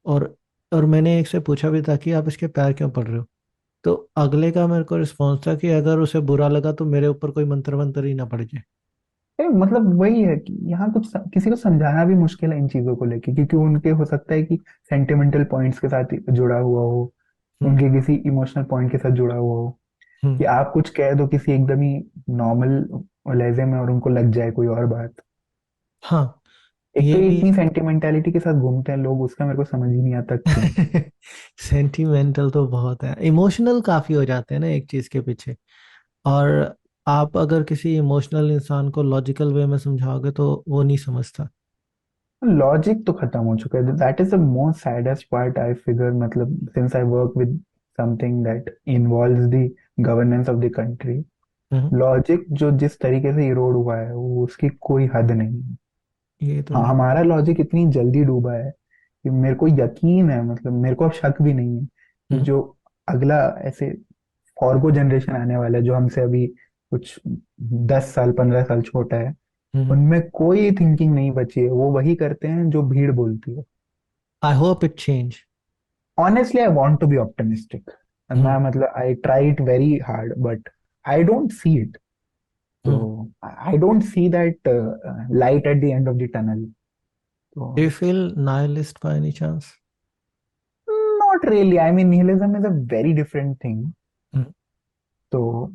और और मैंने एक से पूछा भी था कि आप इसके पैर क्यों पड़ रहे हो, तो अगले का मेरे को रिस्पॉन्स था कि अगर उसे बुरा लगा तो मेरे ऊपर कोई मंत्र मंत्र ही ना पड़ जाए।
मतलब वही है कि यहाँ कुछ किसी को समझाना भी मुश्किल है इन चीजों को लेके, क्योंकि उनके हो सकता है कि सेंटिमेंटल पॉइंट्स के साथ जुड़ा हुआ हो,
हम्म
उनके किसी इमोशनल पॉइंट के साथ जुड़ा हुआ हो, कि
हम्म।
आप कुछ कह दो किसी एकदम ही नॉर्मल लहजे में और उनको लग जाए कोई और बात।
हाँ,
एक तो
ये
ये
भी।
इतनी सेंटिमेंटलिटी के साथ घूमते हैं लोग, उसका मेरे को समझ ही नहीं आता क्यों।
सेंटिमेंटल तो बहुत है, इमोशनल काफी हो जाते हैं ना एक चीज के पीछे। और आप अगर किसी इमोशनल इंसान को लॉजिकल वे में समझाओगे तो वो नहीं समझता।
लॉजिक तो खत्म हो चुका है, that is the most saddest part I figure. मतलब since I work with something that involves the governance of the country,
hmm,
logic जो जिस तरीके से इरोड हुआ है वो उसकी कोई हद नहीं है।
ये तो
हाँ
है।
हमारा लॉजिक इतनी जल्दी डूबा है कि मेरे को यकीन है, मतलब मेरे को अब शक भी नहीं है कि
हम्म
जो अगला ऐसे फॉरगो जनरेशन आने वाला है जो हमसे अभी कुछ 10 साल 15 साल छोटा है, उनमें कोई थिंकिंग नहीं बची है। वो वही करते हैं जो भीड़ बोलती है।
I hope it change.
Honestly I want to be optimistic, मैं
हम्म
मतलब I try it very hard but I don't see it. तो
hmm.
I don't see that light at the end of the tunnel. तो
do you feel nihilist by any chance?
Not really, I mean nihilism is a very different thing. तो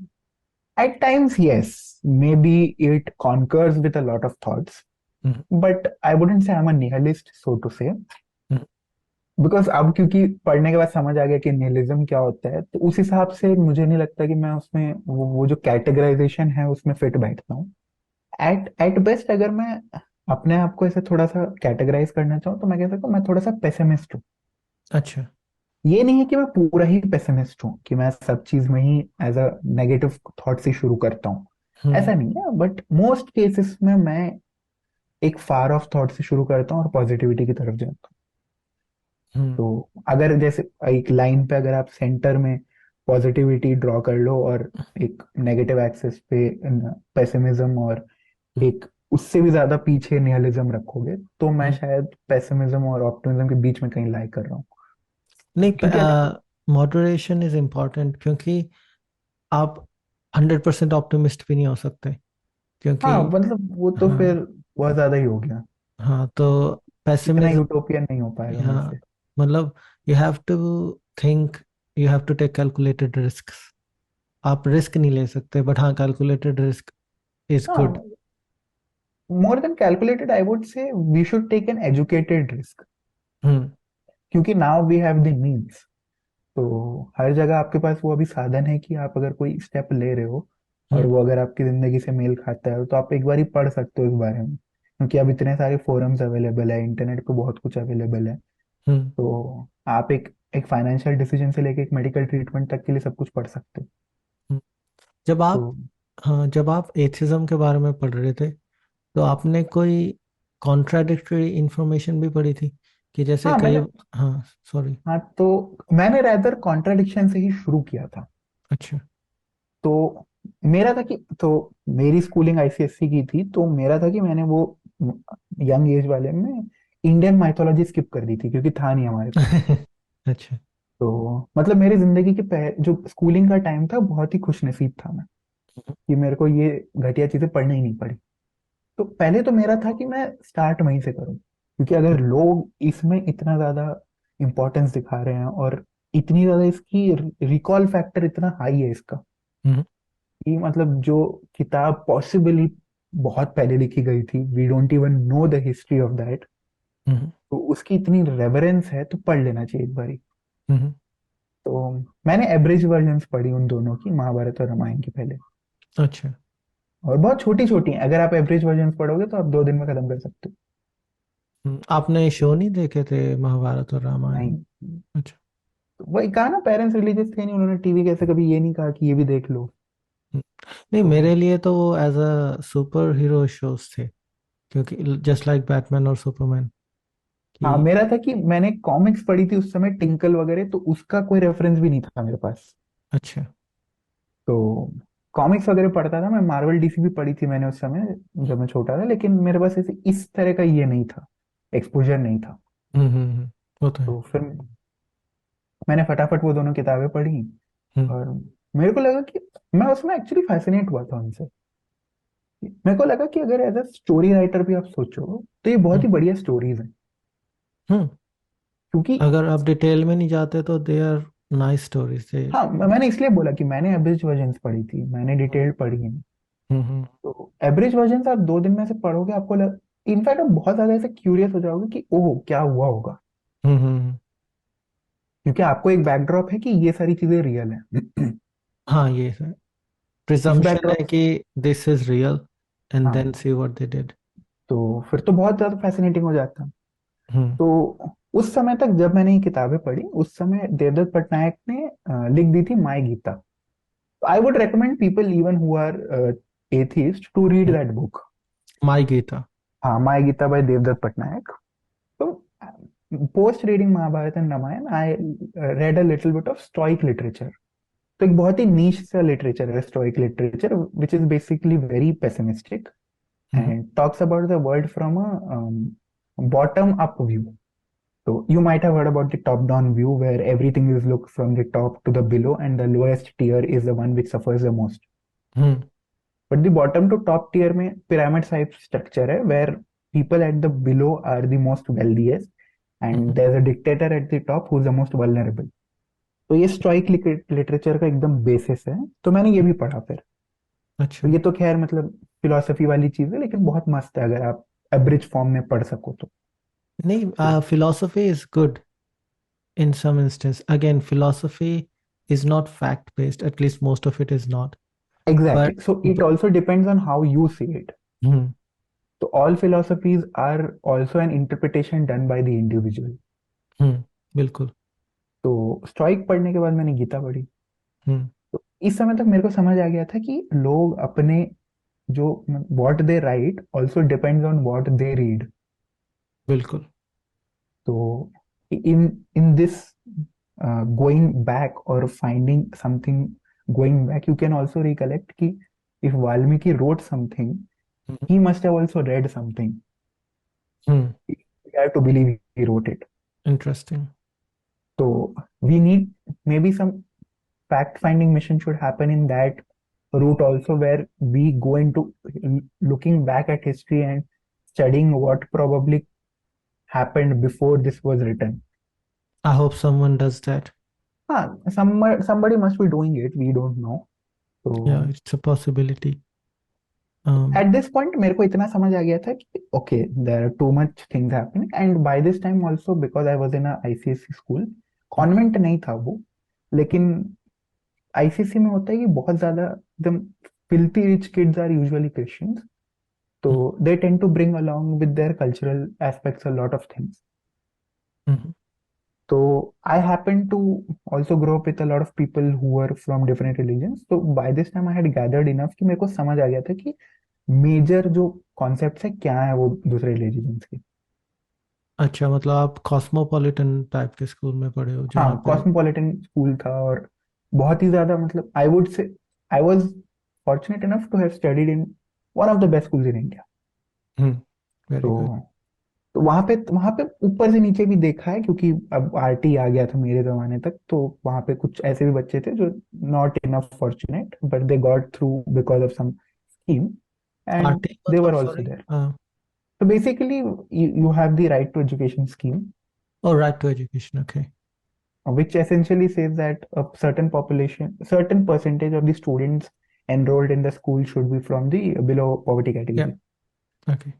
At times, yes, maybe it concurs with a lot of thoughts,
hmm,
but I wouldn't say I'm a nihilist, so to say.
Hmm,
because अब क्योंकि पढ़ने के बाद समझ आ गया कि nihilism क्या होता है, तो उस हिसाब से मुझे नहीं लगता कि मैं उसमें वो जो कैटेगराइजेशन है उसमें फिट बैठता हूँ। एट एट बेस्ट अगर मैं अपने आप को ऐसे थोड़ा सा कैटेगराइज करना चाहूँ तो मैं कह सकता हूँ मैं थोड़ा सा पेसिमिस्ट हूँ।
अच्छा।
ये नहीं है कि मैं पूरा ही पेसिमिस्ट हूँ कि मैं सब चीज में ही एज अ नेगेटिव थॉट से शुरू करता हूँ।
हम्म,
ऐसा नहीं है, बट मोस्ट केसेस में मैं एक फार ऑफ थॉट से शुरू करता हूँ और पॉजिटिविटी की तरफ जाता हूँ।
हम्म,
तो अगर जैसे एक लाइन पे अगर आप सेंटर में पॉजिटिविटी ड्रॉ कर लो और एक नेगेटिव एक्सिस पे पेसिमिज्म और
हम्म।
एक उससे भी ज्यादा पीछे निहिलिज्म रखोगे, तो मैं
हम्म।
शायद पेसिमिज्म और ऑप्टिमिज्म के बीच में कहीं लाई कर रहा हूँ।
नहीं,
क्योंकि अगर
मॉडरेशन इज इम्पॉर्टेंट, क्योंकि आप 100% ऑप्टिमिस्ट भी नहीं हो सकते, क्योंकि
हाँ मतलब वो तो
हाँ,
फिर बहुत ज्यादा ही हो गया।
हाँ, तो
इतना
पेसिमिज्म,
यूटोपियन नहीं हो पाएगा मेरे
हाँ,
से।
मतलब you have to think, you have to take calculated risk. आप रिस्क नहीं ले सकते, बट हाँ, कैलकुलेटेड रिस्क इज गुड।
हाँ, more than calculated I would say we should take an educated risk,
hmm,
क्योंकि now we have the means. तो हर जगह आपके पास वो अभी साधन है कि आप अगर कोई स्टेप ले रहे हो और
हम्म,
वो अगर आपकी जिंदगी से मेल खाता है तो आप एक बार ही पढ़ सकते हो इस बारे में, क्योंकि अब इतने सारे फोरम्स अवेलेबल है, इंटरनेट पे बहुत कुछ अवेलेबल है।
हम्म,
तो आप एक एक फाइनेंशियल डिसीजन से लेके एक मेडिकल ट्रीटमेंट तक के लिए सब कुछ पढ़ सकते हो।
हम्म। जब आप,
तो
हाँ, जब आप एथिज्म के बारे में पढ़ रहे थे, तो आपने कोई कॉन्ट्राडिक्टरी इंफॉर्मेशन भी पढ़ी थी, कि जैसे
हाँ
कई,
मैंने
हाँ, सॉरी।
हाँ तो मैंने रैदर कॉन्ट्राडिक्शन से ही शुरू किया था।
अच्छा।
तो मेरा था कि तो मेरी स्कूलिंग आईसीएससी की थी, तो मेरा था कि मैंने वो यंग एज वाले में इंडियन माइथोलॉजी स्किप कर दी थी क्योंकि था नहीं हमारे पास।
अच्छा।
तो मतलब मेरी जिंदगी के जो स्कूलिंग का टाइम था बहुत ही खुश नसीब था मैं, कि मेरे को ये घटिया चीजें पढ़नी ही नहीं पड़ी। तो पहले तो मेरा था कि मैं स्टार्ट वहीं से करूं, क्योंकि अगर लोग इसमें इतना ज्यादा इंपॉर्टेंस दिखा रहे हैं और इतनी ज्यादा इसकी रिकॉल फैक्टर इतना हाई है इसका,
हम्म,
कि मतलब जो किताब पॉसिबली बहुत पहले लिखी गई थी, we don't even know the history of that,
hmm,
तो उसकी इतनी रेवरेंस है तो पढ़ लेना चाहिए एक बारी।
हम्म।
तो मैंने एवरेज वर्जन्स पढ़ी उन दोनों की, महाभारत और रामायण की पहले।
अच्छा।
और बहुत छोटी छोटी हैं, अगर आप एवरेज वर्जन्स पढ़ोगे तो आप 2 दिन में खत्म कर सकते
आपने शो नहीं देखे थे, महाभारत और
हो।
रामायण?
नहीं,
अच्छा।
तो वही कहा ना, पेरेंट्स रिलीजियस थे नहीं, उन्होंने टीवी कैसे कभी ये नहीं कहा कि ये भी देख लो।
हम्म। नहीं,
तो
मेरे लिए तो वो as a super hero shows थे, क्योंकि जस्ट लाइक बैटमैन और सुपरमैन
हाँ,
की।
मेरा था कि मैंने कॉमिक्स पढ़ी थी उस समय, टिंकल वगैरह, तो उसका कोई रेफरेंस भी नहीं था मेरे पास।
अच्छा।
तो कॉमिक्स वगैरह पढ़ता था मैं, मार्वल डीसी भी पढ़ी थी मैंने उस समय जब मैं छोटा था, लेकिन मेरे पास ऐसे इस तरह का ये नहीं था, एक्सपोजर नहीं था।
हम्म, वो तो है।
तो फिर मैंने फटाफट वो दोनों किताबें पढ़ी
हम्म,
और मेरे को लगा कि मैं उसमें एक्चुअली फैसिनेट हुआ था उनसे। मेरे को लगा कि अगर एज अ स्टोरी राइटर भी आप सोचो तो ये बहुत
हम्म,
ही बढ़िया स्टोरीज हैं,
हम्म।
क्योंकि
अगर आप डिटेल में नहीं जाते तो दे आर नाइस स्टोरीज से।
हाँ मैंने इसलिए बोला कि मैंने एवरेज वर्जन्स पढ़ी थी, मैंने डिटेल्ड पढ़ी है।
हम्म, हम्म,
तो एवरेज वर्जन आप 2 दिन में से पढ़ोगे, आपको इनफैक्ट आप बहुत ज्यादा ऐसे क्यूरियस हो जाओगे कि ओह क्या हुआ होगा,
हम्म,
क्योंकि आपको एक बैकड्रॉप है कि ये सारी चीजें रियल है।
हाँ, ये है,
उस
प्रिजम्पशन है
बैकड्रॉप
कि दिस इज रियल, एंड
हाँ,
then see what they did.
तो फिर तो बहुत ज्यादा फैसिनेटिंग हो जाता है।
हम्म,
तो उस समय तक जब मैंने ये किताबें पढ़ी, उस समय देवदत्त पटनायक ने लिख दी थी my Gita. I would recommend people even who are atheist to read that book.
My Gita.
हाँ, माय गीता बाय देवदत्त पटनायक। तो post reading Mahabharata and Ramayana I read a little bit of stoic literature. तो एक बहुत ही नीश सा लिटरेचर है stoic literature, which is basically very pessimistic
hmm,
and talks about the world from a bottom up view. So you might have heard about the top down view where everything is looked from the top to the below and the lowest tier is the one which suffers the most.
Hmm,
But the bottom to top tier में pyramid type structure है where people at the below are the most wealthiest and
hmm,
there's a dictator at the top who's the most vulnerable. तो ये stoic literature का एकदम basis है, तो मैंने ये भी पढ़ा फिर।
अच्छा।
तो ये तो खैर मतलब फिलोसफी वाली चीज है, लेकिन बहुत मस्त है अगर आप एब्रिज फॉर्म में पढ़ सको तो।
नहीं, philosophy is good in some instance. Again, philosophy is not fact based, at least most of it is not. But,
exactly, so it
but
also depends on how you see it.
hmm,
तो all philosophies are also an interpretation done by the individual.
hmm, बिल्कुल।
तो stoic पढ़ने के बाद मैंने गीता पढ़ी।
hmm,
तो इस समय तक मेरे को समझ आ गया था कि लोग अपने जो what they write also depends on what they read.
बिल्कुल।
तो in in this going back और finding something, going back you can also recollect कि if Valmiki wrote something,
Hmm,
he must have also read something.
hmm,
We have to believe he wrote it.
interesting.
So we need maybe some fact finding mission should happen in that route also, where we go into looking back at history and studying what probably happened before this was written.
I hope someone does that.
Somebody must be doing it, we don't know.
Yeah,
So
it's a possibility. Um,
at this point मेरे को इतना समझ आ गया था कि okay, there are too much things happening, and by this time also because I was in a ICSE school, convent नहीं था वो, लेकिन आईसीएसई में होता है कि बहुत ज्यादा एकदम filthy rich kids are usually Christians, so they tend to bring along with their cultural aspects a lot of things.
mhm.
So I happen to also grow up with a lot of people who were from different religions. So by this time I had gathered enough कि मेरे को समझ आ गया था कि major जो concepts है क्या है वो दूसरे रिलीजन्स के।
अच्छा, मतलब आप कॉस्मोपॉलिटन टाइप के स्कूल में पढ़े हो जहाँ
हाँ,
पे।
कॉस्मोपॉलिटन स्कूल था, और बहुत ही ज्यादा मतलब I would say I was fortunate enough to have studied in one of the best schools in India.
Hmm, very good.
तो तो वहां पे ऊपर से नीचे भी देखा है, क्योंकि अब आरटी आ गया था मेरे जमाने तक, तो वहां पे कुछ ऐसे भी बच्चे थे जो not enough fortunate but they got through because of some scheme, and
RT
they
मतलब,
were also
sorry.
There. So basically, you have the right to education scheme,
oh, right to education, okay.
which essentially says that a certain population, certain percentage of the students enrolled in the school should be from the below poverty
या,
category.
Okay.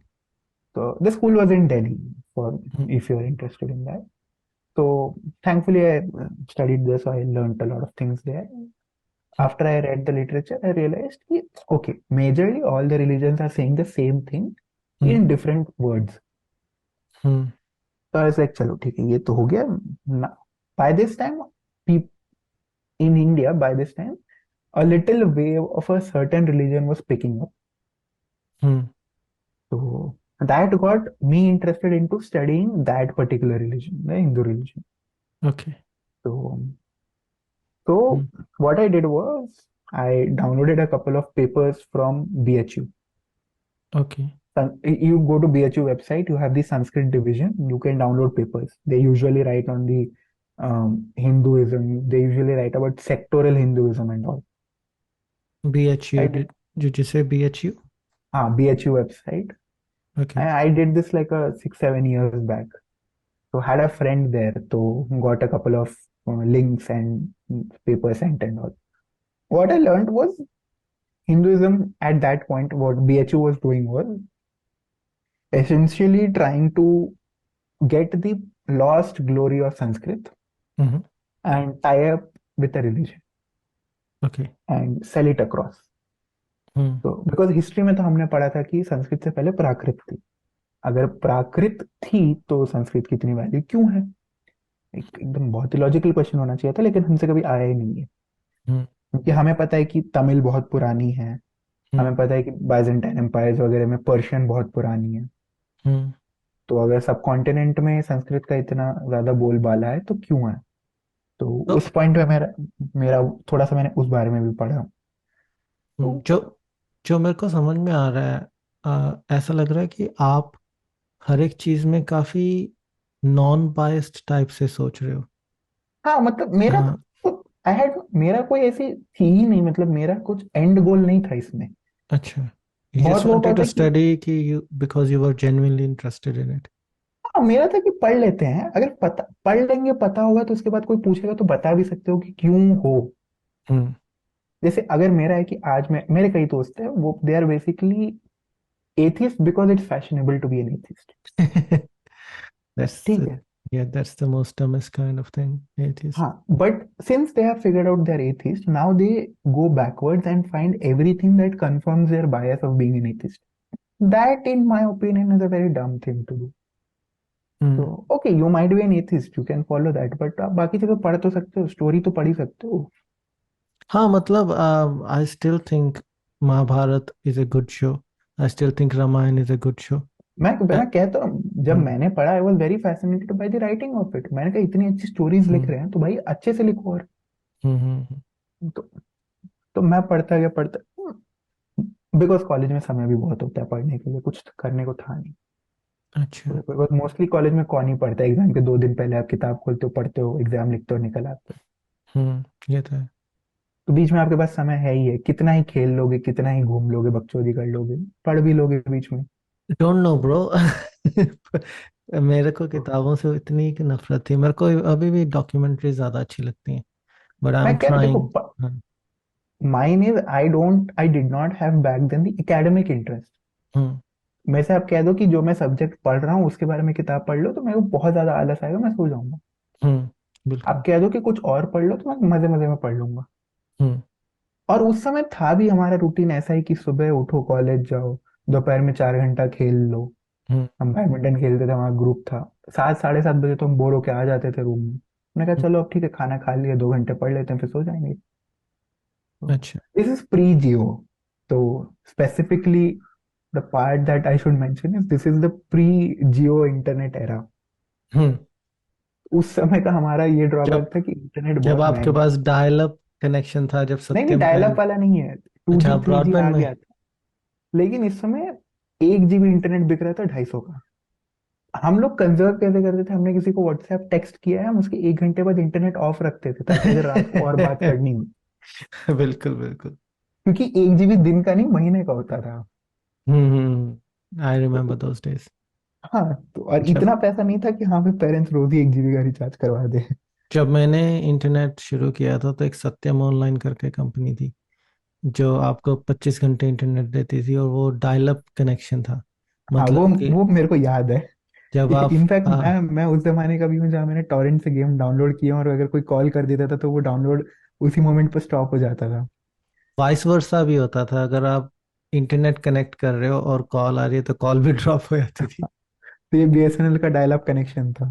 So the school was in Delhi, for if you're interested in that. So thankfully, I studied this, so I learned a lot of things there. After I read the literature, I realized कि, okay, majorly all the religions are saying the same thing in different words. So I was like, चलो ठीक है, ये तो हो गया ना। By this time, peop in India, by this time, a little wave of a certain religion was picking up. So that got me interested into studying that particular religion, the Hindu religion.
Okay.
So, so what I did was I downloaded a couple of papers from BHU.
Okay.
You go to BHU website, you have the Sanskrit division, you can download papers. They usually write on the Hinduism, they usually write about sectoral Hinduism and all.
B H U,
I did,
did you say BHU?
BHU website.
Okay.
I did this like a 6 7 years back. So had a friend there, so got a couple of links and papers sent and all. What I learned was Hinduism at that point. What BHU was doing was essentially trying to get the lost glory of Sanskrit
Mm-hmm.
and tie up with a religion
Okay.
and sell it across.
Hmm.
तो because history में तो हमने पढ़ा था कि संस्कृत से पहले प्राकृत थी। अगर प्राकृत थी तो संस्कृत की इतनी वैल्यू क्यों है? एकदम बहुत ही लॉजिकल क्वेश्चन होना चाहिए था, लेकिन हमसे कभी आया ही नहीं है।
Hmm.
क्योंकि हमें पता है कि तमिल बहुत पुरानी है,
Hmm.
हमें पता है कि बाइजेंटाइन एम्पायर्स वगैरह में पर्शियन बहुत पुरानी है।
Hmm.
तो अगर सब कॉन्टिनेंट में संस्कृत का इतना ज्यादा बोलबाला है तो क्यों है? तो
तो
उस पॉइंट पे मेरा मेरा थोड़ा सा मैंने उस बारे में भी पढ़ा। तो
जो जो मेरे को समझ में आ रहा है, ऐसा लग रहा है कि आप हर एक चीज में काफी नॉन बायस्ड टाइप से सोच रहे हो।
हाँ, मतलब मेरा
हाँ।
आई हैड मेरा कोई ऐसी थी ही नहीं, मतलब मेरा कुछ एंड गोल नहीं था इसमें।
अच्छा, यू
बहुत
जस्ट
लोगों का
वांटेड
होता
टू
है कि
स्टडी कि you because you were genuinely interested in it.
हाँ, मेरा था कि पढ़ लेते हैं, अगर पता पढ़ लेंगे, पता होगा तो उसके बाद कोई पूछेगा तो बता भी सकते हो कि क्यों हो।
हम्म।
जैसे अगर मेरा है कि आज मैं, मेरे कई दोस्त हैं, वो they are basically atheist because it's fashionable to be an atheist.
That's
ठीक है।
yeah, that's the most dumbest kind of thing, atheist.
हाँ, but since they have figured out their atheist, now they go backwards and find everything that confirms their bias of being an atheist. That in my opinion is a very dumb thing to do. तो
Hmm.
Okay, you might be an atheist, you can follow that, but आप बाकी जगह पढ़ तो सकते हो, story तो पढ़ ही सकते हो।
हाँ मतलब I still think Mahabharat is a good show. I still think Ramayan is a good show.
मैं कहता हूँ, जब
हम्म.
मैंने पढ़ा, I was very fascinated by the writing of it. मैंने कहा इतनी अच्छी स्टोरीज लिख
हम्म.
रहे हैं तो भाई अच्छे से लिखो। और
हम्म.
तो, तो मैं पढ़ता गया, पढ़ता, बिकॉज कॉलेज में समय भी बहुत होता है पढ़ने के लिए, कुछ करने को था नहीं।
अच्छा.
बिकॉज मोस्टली कॉलेज में कौन ही पढ़ता है, एग्जाम के 2 दिन पहले आप किताब खोलते हो, पढ़ते हो, एग्जाम लिखते हो, निकल आते हो।
ये तो है.
तो बीच में आपके पास समय है ही है, कितना ही खेल लोगे, कितना ही घूम लोगे, बकचोदी कर लोगे, पढ़ भी लोगे बीच में।
Don't know bro. मेरे को
तो
किताबों से इतनी की नफरत थी. मेरे को अभी भी डॉक्यूमेंट्री ज्यादा अच्छी लगती हैं. बट आई एम
मैं कह रहा, देखो,
ट्राइंग. हाँ.
Mine is, I did not have back then the academic interest.
Hmm.
मैं से आप कह दो कि जो मैं सब्जेक्ट पढ़ रहा हूँ उसके बारे में किताब पढ़ लो, तो मेरे को बहुत ज्यादा आलस आएगा, मैं सो जाऊंगा। आप
बिल्कुल.
कह दो कि कुछ और पढ़ लो, तो मैं मजे मजे में पढ़ लूंगा।
हम्म.
और उस समय था भी हमारा रूटीन ऐसा ही कि सुबह उठो, कॉलेज जाओ, दोपहर में 4 घंटा खेल लो।
हम्म.
हम बैडमिंटन खेलते थे, हमारा ग्रुप था। 7 साढ़े 7 बजे तो हम बोर होके आ जाते थे रूम में। मैंने कहा
हम्म.
चलो अब ठीक है, खाना खा लिए, 2 घंटे पढ़ लेते हैं, फिर सो जाएंगे।
अच्छा.
This is pre Jio. तो specifically the part that I should mention is this is the pre Jio internet era.
Hmm.
उस समय का हमारा ये
जब
ड्रॉबैक था कि इंटरनेट
जब
बहुत
आपके
महंगा
पास
था।
डायल अप कनेक्शन था, जब
नहीं नहीं,
सत्यम
डायल अप
पहले.
वाला नहीं है, टू
अच्छा,
जी थ्री जी
ब्रॉडबैंड
आ
में.
गया था। लेकिन इस समय 1 GB इंटरनेट बिक रहा था 250 का। हम लोग कंजर्व कैसे करते थे, हमने किसी को व्हाट्सएप टेक्स्ट किया है, हम उसके 1 घंटे बाद इंटरनेट ऑफ रखते थे, ताकि अगर रात को और बात करनी हो।
बिल्कुल बिल्कुल.
क्योंकि 1 GB दिन का नहीं, महीने का होता था।
आई
तो
रिमेम्बर दोस डेज.
हाँ, तो और
जब
इतना पैसा नहीं था कि हाँ पे पेरेंट्स रोज ही 1 GB का रिचार्ज करवा दे।
जब मैंने इंटरनेट शुरू किया था तो एक सत्यम ऑनलाइन करके कंपनी थी जो आपको 25 घंटे इंटरनेट देती थी, और वो डायल अप कनेक्शन था.
हाँ,
मतलब कि
वो मेरे को याद है।
जब आप
इनफैक्ट मैं उस जमाने का भी हूँ जहाँ मैंने टॉरेंट से गेम डाउनलोड किया, और अगर कोई कॉल कर देता था तो वो डाउनलोड उसी मोमेंट पर स्टॉप हो जाता था।
वाइस वर्सा भी होता था, अगर आप इंटरनेट कनेक्ट कर रहे हो और कॉल आ रही है तो कॉल भी ड्रॉप हो जाती थी.
तो ये बीएसएनएल का डायल अप कनेक्शन था।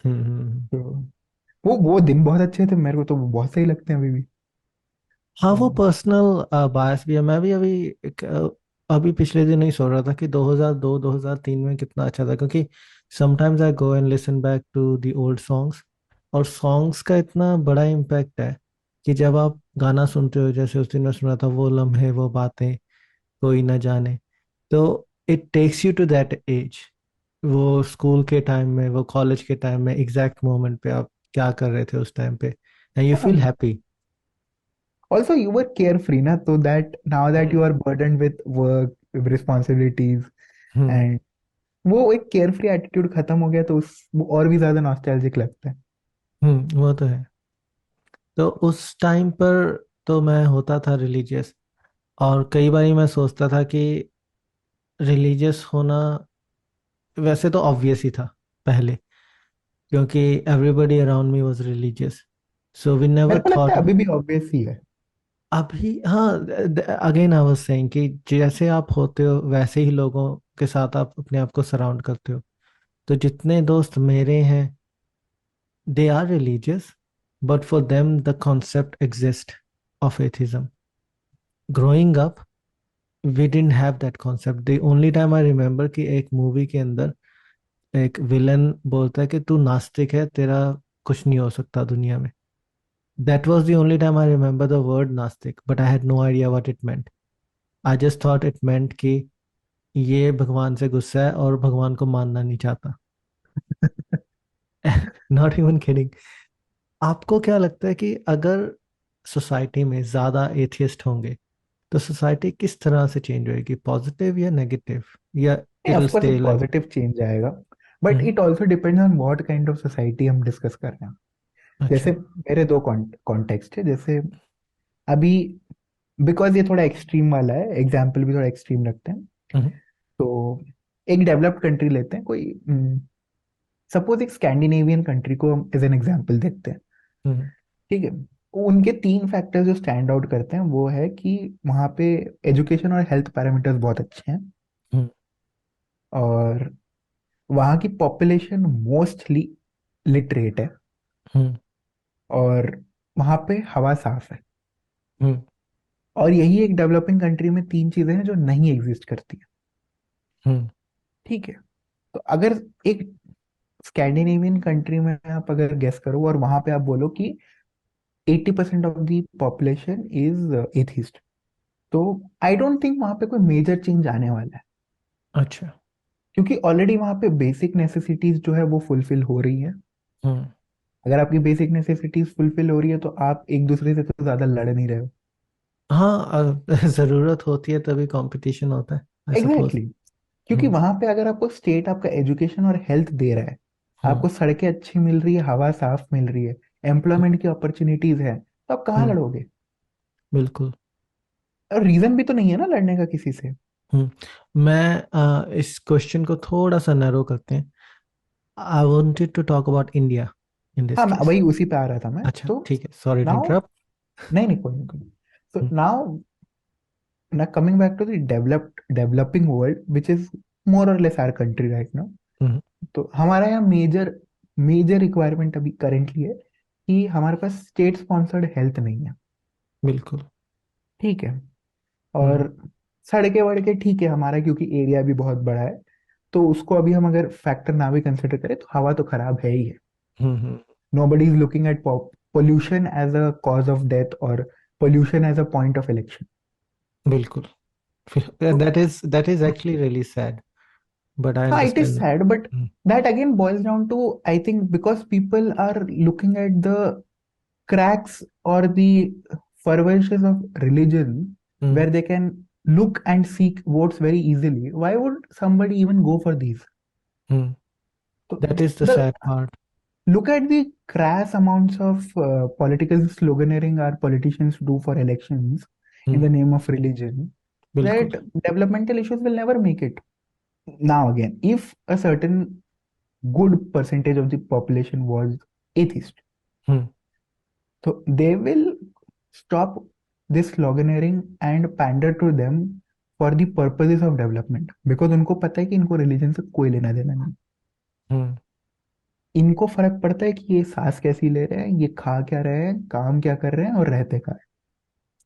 हम्म.
तो वो दिन बहुत अच्छे थे, मेरे को तो वो बहुत सही लगते हैं अभी भी।
हाँ, वो
तो
पर्सनल बायस भी है. मैं भी अभी अभी पिछले दिन ही सोच रहा था कि 2002 2003 में कितना अच्छा था, क्योंकि sometimes I go and listen back to the old songs. और सॉन्ग्स का इतना बड़ा इम्पैक्ट है कि जब आप गाना सुनते हो, जैसे उस दिन मैं सुना था वो लम्हे वो बातें कोई न जाने, तो it takes you to that age. वो स्कूल के टाइम में, वो कॉलेज के टाइम में, एग्जैक्ट मोमेंट पे आप क्या कर रहे थे उस टाइम पे, and you feel happy.
Also you were care free ना, तो that now that you are burden with work, responsibilities,
hmm.
And वो एक केयर फ्री एटीट्यूड खत्म हो गया, तो उस वो और भी ज्यादा नॉस्टैल्जिक लगता है।
वो तो है. तो उस टाइम पर तो मैं होता था रिलीजियस, और कई बार मैं सोचता था कि रिलीजियस होना वैसे तो ऑब्वियस ही था पहले, क्योंकि everybody around me was religious, so we never
मेरे को लगता
थॉट.
है अभी भी ऑब्वियस ही है।
अभी हाँ, अगेन आई वाज सेइंग कि जैसे आप होते हो वैसे ही लोगों के साथ आप अपने आप को सराउंड करते हो. तो जितने दोस्त मेरे हैं, they are religious, but for them the concept exist of atheism. Growing up we didn't have that concept. The only time I remember कि एक मूवी के अंदर एक विलन बोलता है कि तू नास्तिक है, तेरा कुछ नहीं हो सकता दुनिया में. That was the only time I remember the word नास्तिक, but I had no idea what it meant. I just thought it meant कि ये भगवान से गुस्सा है और भगवान को मानना नहीं चाहता. Not even kidding. आपको क्या लगता है कि अगर सोसाइटी में ज्यादा एथियस्ट होंगे तो सोसाइटी किस तरह से चेंज होएगी, पॉजिटिव या नेगेटिव, या
नहीं,
it
of
will
course
stay like.
Positive change आएगा, but
hmm.
It also depends on what kind of society हम डिस्कस कर रहे हैं। जैसे
अच्छा.
मेरे दो कॉन्टेक्स्ट है। जैसे अभी बिकॉज ये थोड़ा एक्सट्रीम वाला है, एग्जाम्पल भी थोड़ा एक्सट्रीम रखते हैं।
हम्म।
तो एक डेवलप्ड कंट्री लेते हैं, कोई सपोज एक स्कैंडिनेवियन कंट्री को हम एज एन एग्जाम्पल देखते हैं।
हम्म।
ठीक है। उनके तीन फैक्टर जो स्टैंड आउट करते हैं वो है कि वहाँ पे एजुकेशन और हेल्थ पैरामीटर्स बहुत अच्छे हैं,
हम्म।
और वहाँ की पॉपुलेशन मोस्टली लिटरेट है,
हम्म।
और वहाँ पे हवा साफ है।
हम्म।
और यही एक डेवलपिंग कंट्री में तीन चीजें हैं जो नहीं एग्जिस्ट करती है।
हम्म।
ठीक है। तो अगर एक स्कैंडिनेवियन कंट्री में आप अगर गेस करो और वहां पे आप बोलो कि 80% of the population is atheist, तो आई डोंट थिंक वहां पे कोई मेजर चेंज आने वाला है,
अच्छा।
क्योंकि ऑलरेडी वहां पे बेसिक नेसेसिटीज जो है वो फुलफिल हो रही है।
हम्म।
अगर आपकी बेसिक नेसेसिटीज फुलफिल हो रही है तो आप एक दूसरे से तो ज्यादा लड़ नहीं रहे हो।
हाँ, जरूरत होती है तभी कंपटीशन होता है, आई सपोज।
Exactly exactly. क्योंकि
हम्म।
वहां पे अगर आपको स्टेट आपका एजुकेशन और हेल्थ दे रहा है,
हम्म।
आपको सड़कें अच्छी मिल रही है, हवा साफ मिल रही है, एम्प्लॉयमेंट की अपॉर्चुनिटीज है, तो आप कहाँ
हम्म।
लड़ोगे?
बिल्कुल।
और रीजन भी तो नहीं है ना लड़ने का किसी से।
मैं इस क्वेश्चन को थोड़ा सा नैरो करते हैं। I wanted to talk about India in this
हाँ, मैं
केस।
वही उसी पे आ रहा था मैं
अच्छा,
तो।
ठीक है, सॉरी टू
नाउ,
इंटरप्ट।
नहीं नहीं, कोई नहीं, कोई नहीं। तो नाउ ना, coming back to the developing world which is more or less our country right now. तो हमारा यहाँ मेजर मेजर रिक्वायरमेंट अभी करेंटली है कि हमारे पास स्टेट स्पॉन्सर्ड हेल्थ नहीं है।
बिल्कुल।
ठीक है।
हम्म।
और सड़कें वड़कें ठीक है हमारा, क्योंकि एरिया भी बहुत बड़ा है, तो उसको अभी हम अगर फैक्टर ना भी कंसिडर करें तो हवा तो खराब है ही है।
Hmm.
Nobody is looking at pollution as a cause of death और pollution as a point of election.
बिल्कुल।
तो
that is actually really sad, but I
हाँ, it is
understand.
Sad, but that again boils down to, I think, because people are looking at the cracks or the fervours of religion where they can look and seek votes very easily. Why would somebody even go for these? So
that is the
the
sad part.
look at the crass amounts of political sloganeering our politicians do for elections in the name of religion, that
बिल्कुल।
developmental issues will never make it. Now again, if a certain good percentage of the population was atheist,
hmm.
so they will stop this sloganeering and pander to them for the purposes of development, because उनको पता है कि इनको religion से कोई लेना देना नहीं।
हम्म।
इनको फर्क पड़ता है कि ये सांस कैसी ले रहे हैं, ये खा क्या रहे हैं, काम क्या कर रहे हैं, और रहते कहाँ हैं।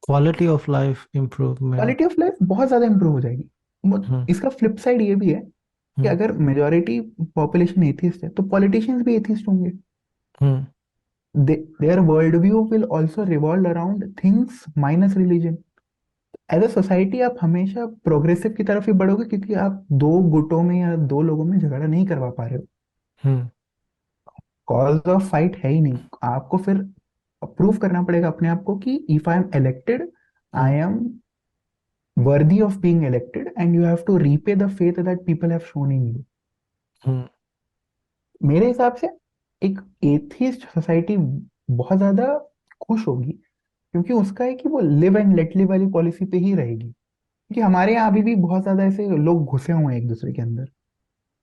Quality of life
quality
improvement.
Of life बहुत ज्यादा इंप्रूव हो जाएगी।
हम्म।
इसका फ्लिप साइड ये भी है कि
हम्म।
अगर मेजोरिटी पॉपुलेशन एथिस्ट है तो पॉलिटिशियंस भी एथिस्ट होंगे।
Hmm.
Their world view will also revolve around things minus religion. As a society आप हमेशा प्रोग्रेसिव की तरफ ही बढ़ोगे, क्योंकि आप दो गुटों में या दो लोगों में झगड़ा नहीं करवा पा रहे हो।
हम्म।
कॉज ऑफ फाइट है ही नहीं। आपको फिर प्रूव करना पड़ेगा अपने आप को कि if I am elected, I
hmm.
Am worthy of being elected, and you have to repay the faith that people have shown in you.
Hmm.
मेरे हिसाब से एक एथिस्ट सोसाइटी बहुत ज्यादा खुश होगी, क्योंकि उसका है कि वो लिव एंड लेट लिव वाली पॉलिसी पे ही रहेगी। क्योंकि हमारे यहाँ अभी भी बहुत ज्यादा ऐसे लोग घुसे हुए हैं एक दूसरे के अंदर।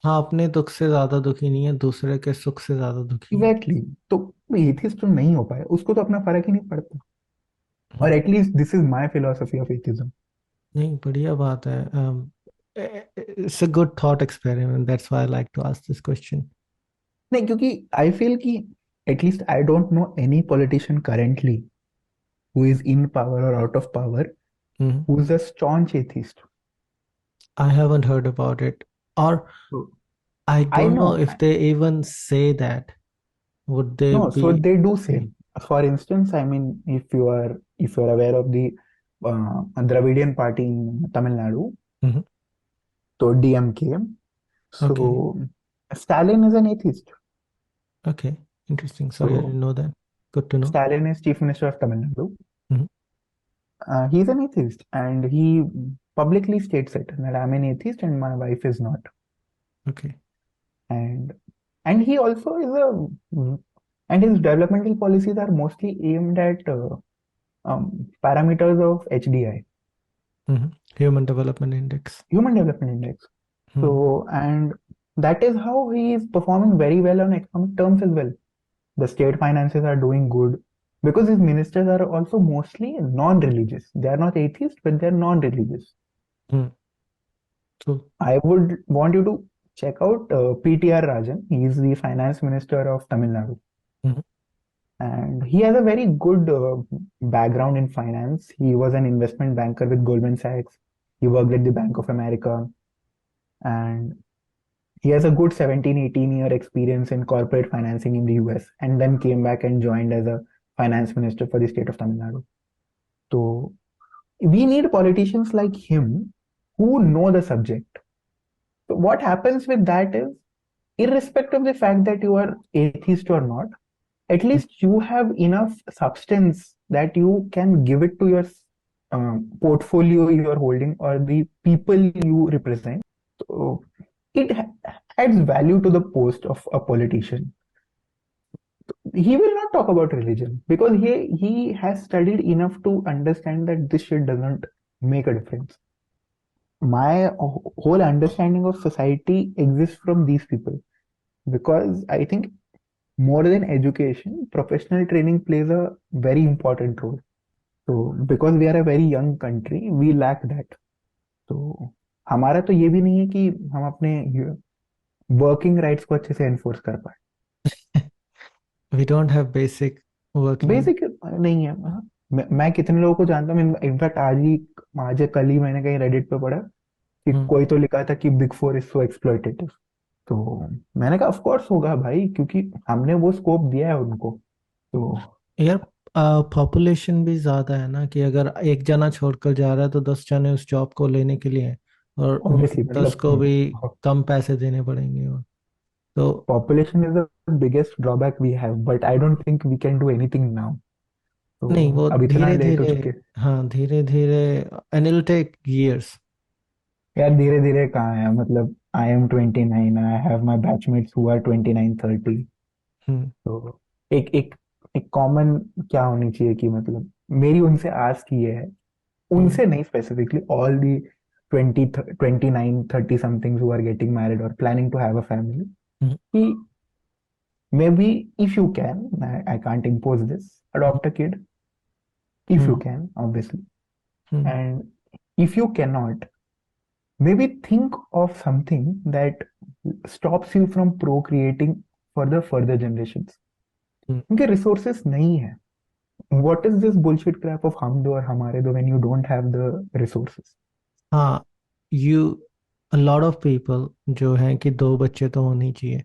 हाँ, अपने दुख से ज्यादा दुखी नहीं है, दूसरे के सुख से ज्यादा दुखी है।
Exactly exactly. तो एथिस्ट तो नहीं हो पाए, उसको तो अपना फर्क ही नहीं पड़ता। और
hmm.
At least this is my philosophy of atheism.
नहीं, बढ़िया बात है। It's a good thought experiment, that's why I like to ask this question.
नहीं, क्योंकि आई फील कि at least I don't know any politician currently who is in power और out of power who is a staunch atheist.
I haven't heard about it, or
So,
I
I
don't know
know.
if they even say that. Would they
No, so
be?
they do say. For instance, I mean, if you are aware of the Dravidian party in Tamil Nadu,
Mhm.
so DMK.
Okay,
So Stalin is an atheist.
okay, interesting. Sorry, I
So
didn't know that. Good to know.
Stalin is chief minister of Tamil Nadu.
Mhm.
He's an atheist, and he publicly states it that I'm an atheist and my wife is not.
Okay.
And he also is a, and his developmental policies are mostly aimed at Parameters of HDI,
Mm-hmm. Human Development Index.
Human Development Index.
Hmm.
So, and that is how he is performing very well on economic terms as well. The state finances are doing good because his ministers are also mostly non-religious. They are not atheists, but they are non-religious.
Hmm. True.
I would want you to check out PTR Rajan. He is the finance minister of Tamil Nadu,
Mhm.
and he has a very good background in finance. He was an investment banker with Goldman Sachs. He worked at the Bank of America, and he has a good 17, 18-year experience in corporate financing in the US, and then came back and joined as a finance minister for the state of Tamil Nadu. So we need politicians like him who know the subject. So what happens with that is, irrespective of the fact that you are atheist or not, at least you have enough substance that you can give it to your portfolio you are holding or the people you represent. So it adds value to the post of a politician. He will not talk about religion because he has studied enough to understand that this shit doesn't make a difference. My whole understanding of society exists from these people because I think more than education, professional training plays a very important role. So because we are a very young country, we lack that. तो हमारा तो ये भी नहीं है कि हम अपने वर्किंग राइट्स को अच्छे से एनफोर्स कर पाए.
We don't have basic working.
Basic नहीं है. हाँ, मैं कितने लोगों को जानता हूँ. इनफैक्ट आज या कल ही मैंने कहीं रेडिट पे पढ़ा कि
Hmm.
कोई तो लिखा था कि big four is so exploitative. तो मैंने कहा ऑफ कोर्स होगा भाई, क्योंकि हमने वो स्कोप दिया है उनको. तो
यार पॉपुलेशन भी ज्यादा है ना, कि अगर एक जना छोड़कर जा रहा है तो 10 जने उस जॉब को लेने के लिए हैं, और उन
ऑब्वियसली
10
मतलब
को भी कम पैसे देने पड़ेंगे, और तो
population is the biggest drawback we have, but I don't think we can do anything now.
नहीं,
तो
वो
अब इतना
धीरे
लेट हो
धीरे,
चुके.
हाँ धीरे धीरे, एंड इट टेक years.
यार धीरे धीरे कहाँ है, मतलब I am 29, I have my batchmates who are 29, 30.
Hmm.
तो एक एक एक कॉमन क्या होनी चाहिए कि मतलब मेरी उनसे आस की ये है,
हम्म.
उनसे नहीं specifically, all the 29, 30 somethings who are getting married और planning to have a family,
hmm.
कि maybe if you can, I can't impose this, adopt a kid if you
hmm.
can, obviously.
Hmm.
And if you cannot, maybe think of something that stops you from procreating for the further generations.
हम्म.
क्योंकि resources नहीं है. What is this bullshit crap of हम दो और हमारे दो when you don't have the resources?
हाँ, you, a lot of people जो हैं कि 2 बच्चे तो होने ही चाहिए.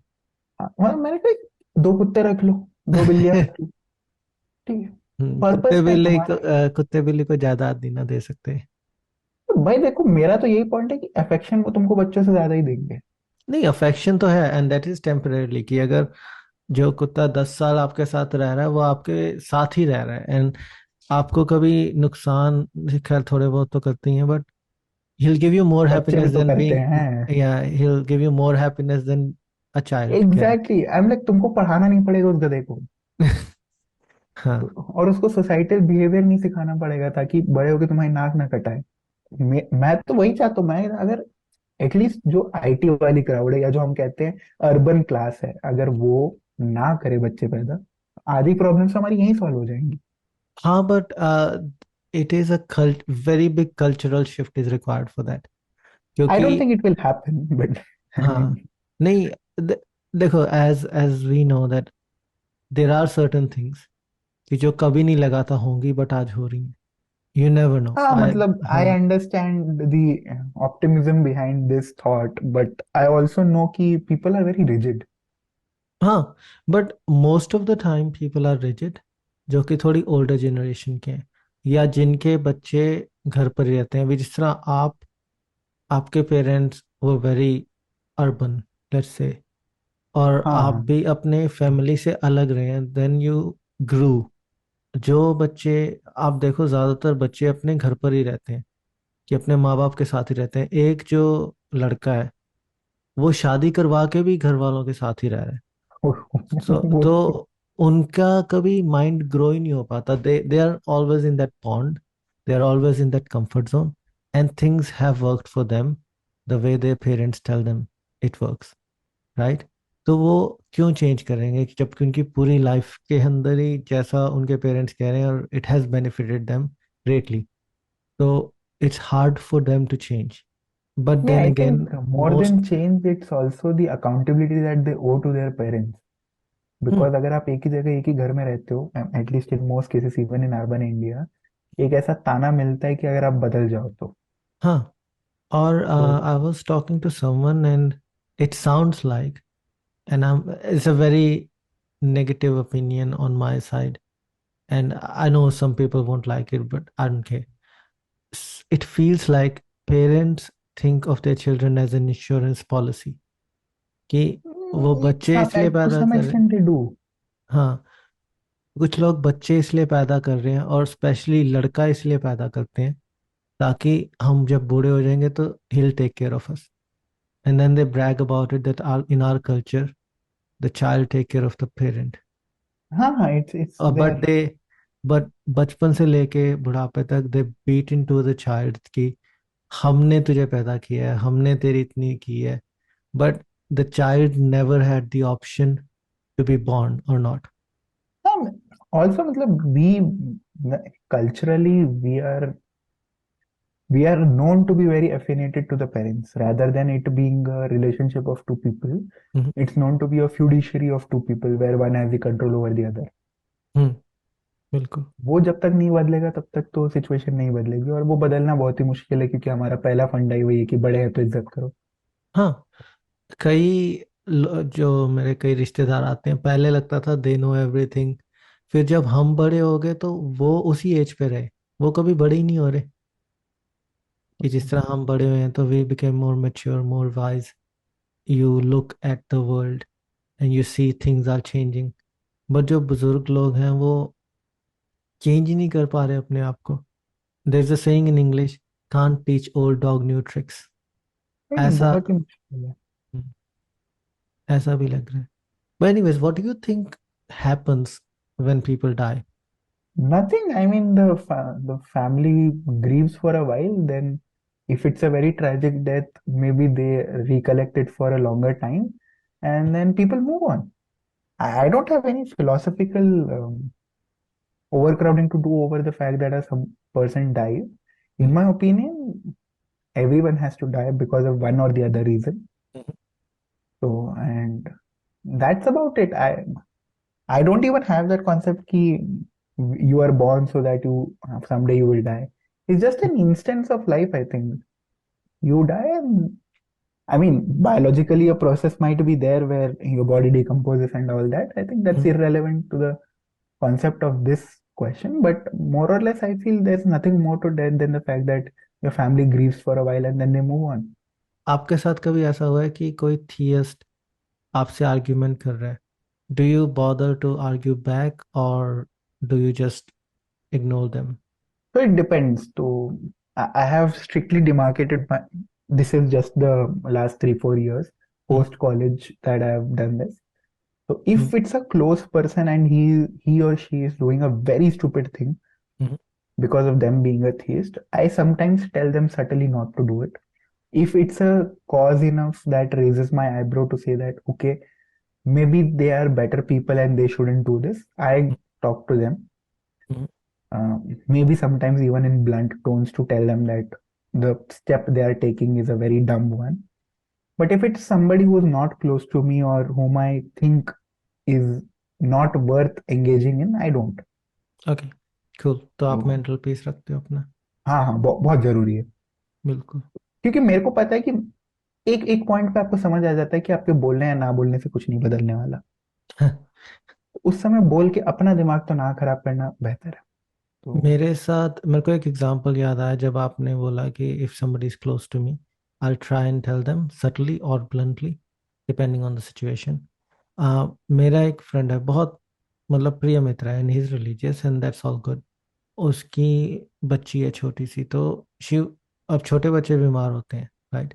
मतलब मैंने कहा 2 कुत्ते रख लो, 2 बिल्लियां रख लो, ठीक है.
कुत्ते
पर्पस क्या है
बिल्ली को
तुम्हारा?
कुत्ते बिल्ली को ज्यादा आदमी ना दे सकते.
तो भाई देखो, मेरा तो यही पॉइंट है कि अफेक्शन वो तुमको बच्चों से ज्यादा ही देंगे.
नहीं, अफेक्शन तो है, एंड दैट इज टेम्परेली, कि अगर जो कुत्ता 10 साल आपके साथ रह रहा है वो आपके साथ ही रह रहा है, एंड आपको कभी नुकसान, खैर थोड़े बहुत तो करती हैं, but he'll give you more
बच्चे भी
happiness
तो
than
करते
being,
हैं.
yeah, he'll give you more happiness than a child can.
Exactly, I am like तुमको पढ़ाना नहीं पड़ेगा उस गधे को.
हाँ.
और उसको सोसाइटल बिहेवियर नहीं सिखाना पड़ेगा ताकि बड़े होके तुम्हारी नाक ना कटाए. मैं तो वही चाहता हूँ. मैं अगर एटलीस्ट जो आईटी वाली क्राउड है या जो हम कहते हैं अर्बन क्लास है, अगर वो ना करे बच्चे पैदा, आधी प्रॉब्लम्स हमारी यहीं सॉल्व हो जाएंगी.
हाँ, but it is a very big cultural shift is required for that,
आई
क्योंकि
don't think it will happen but I mean.
हाँ, नहीं, दे- देखो, as we know that there are certain things कि जो कभी नहीं लगाता होंगी बट आज हो रही हैं. You never know.
हाँ
I
मतलब आई
हाँ.
Understand the optimism behind this thought, but I also know कि पीपल आर वेरी रिजिड.
हाँ, but most of the time people are rigid, जो कि थोड़ी ओल्डर जनरेशन के हैं, या जिनके बच्चे घर पर ही रहते हैं, भी जिस तरह आपके पेरेंट्स वो वेरी अर्बन, लेट्स से, और
हाँ
आप
हाँ.
भी अपने फैमिली से अलग रहे हैं, देन यू ग्रू. जो बच्चे, आप देखो ज्यादातर बच्चे अपने घर पर ही रहते हैं, कि अपने माँ बाप के साथ ही रहते हैं. एक जो लड़का है वो शादी करवा के भी घर वालों के साथ ही रह रहा है.
वो
तो
तो
उनका कभी माइंड ग्रो ही नहीं हो पाता. They are always in that pond, they are always in that comfort zone, and things have worked for them the way their parents tell them it works, right? तो वो क्यों चेंज करेंगे जबकि उनकी पूरी लाइफ के अंदर ही जैसा उनके पेरेंट्स कह रहे हैं और it has benefited them greatly. तो it's hard for them to change. But
Yeah,
then
I
again
think more
most.
than change, it's also the accountability that they owe to their parents. Because अगर आप एक ही जगह एक ही घर में रहते हो, at least in most cases even in urban India, एक ऐसा ताना मिलता है कि अगर आप बदल जाओ तो
हाँ. और
तो
I was talking to someone and it sounds like, and it's a very negative opinion on my side, and I know some people won't like it, but I don't care. It feels like parents think of their children as an insurance policy, कि वो बच्चे इसलिए
to
पैदा
सम
कर रहे हैं.
Extent they do.
हाँ. कुछ लोग बच्चे इसलिए पैदा कर रहे हैं और स्पेशली लड़का इसलिए पैदा करते हैं ताकि हम जब बूढ़े हो जाएंगे तो he'll take care of us. And then they brag about it that in our culture the child take care of the parent.
हाँ हाँ, it's
But
there.
they, but बचपन से लेके बुढ़ापे तक they beat into the child कि हमने तुझे पैदा किया है, हमने तेरी इतनी की है. But the child never had the option to be born or not.
Also मतलब we culturally we are known to be very affiliated to the parents rather than it being a relationship of two people.
Hmm.
It's known to be a fiduciary of two people where one has the control over the other.
हम्म. बिल्कुल.
वो जब तक नहीं बदलेगा तब तक तो situation नहीं बदलेगी, और वो बदलना बहुत ही मुश्किल है क्योंकि हमारा पहला फंडा ही वही है कि बड़े हैं तो इज्जत करो।
हाँ. जो मेरे कई रिश्तेदार आते हैं, पहले लगता था दे नो एवरीथिंग, फिर जब हम बड़े हो गए तो वो उसी एज पे रहे, वो कभी बड़े ही नहीं हो रहे. कि जिस तरह हम बड़े हुए हैं तो we became more mature, more wise. You look at the world and you see things are changing. But जो बुजुर्ग लोग हैं वो चेंज ही नहीं कर पा रहे अपने आप को. There is a saying in English, can't teach old dog new tricks.
नहीं,
ऐसा.
बहुत ही मुश्किल है।
ऐसा भी लग रहा है. But anyways, what do you think happens when people die?
Nothing. I mean, the family grieves for a while. Then, if it's a very tragic death, maybe they recollect it for a longer time, and then people move on. I don't have any philosophical overcrowding to do over the fact that a some person died. In my opinion, everyone has to die because of one or the other reason. So, and that's about it. I don't even have that concept ki you are born so that you someday you will die. It's just an instance of life, I think. You die, and I mean, biologically, a process might be there where your body decomposes and all that. I think that's irrelevant to the concept of this question. But more or less, I feel there's nothing more to death than the fact that your family grieves for a while and then they move on.
आपके साथ कभी ऐसा हुआ है कि कोई थियस्ट आपसे argument कर रहा है? Do you bother to argue back और do you just ignore them?
So it depends. So I have strictly demarcated my. This is just the last 3 4 years post college that I have done this. So if it's a close person and he or she is doing a very stupid thing because of them being a theist, I sometimes tell them subtly not to do it. If it's a cause enough that raises my eyebrow to say that okay, maybe they are better people and they shouldn't do this, I talk to them. Maybe sometimes even in blunt tones to tell them that the step they are taking is a very dumb one. But if it's somebody who is not close to me or whom I think is not worth engaging in, I don't.
Okay. Cool. तो आप
तो
mental peace रखते हो अपना?
हाँ हाँ, बहुत जरूरी है।
बिल्कुल.
क्योंकि मेरे को पता है कि एक एक पॉइंट पे आपको समझ आ जाता है कि आपके बोलने या ना बोलने से कुछ नहीं बदलने वाला। तो उस समय बोल के अपना दिमाग तो ना खराब करना बेहतर है। तो
मेरे साथ, मेरे को एक एग्जांपल याद आया जब आपने बोला कि if somebody is close to me I try and tell them subtly और bluntly depending on the situation. मेरा एक फ्रेंड है, बहुत मतलब प्रिय मित्र है, and he is religious and that's all good. उसकी बच्ची है छोटी सी, तो शिव, अब छोटे बच्चे बीमार होते हैं, राइट?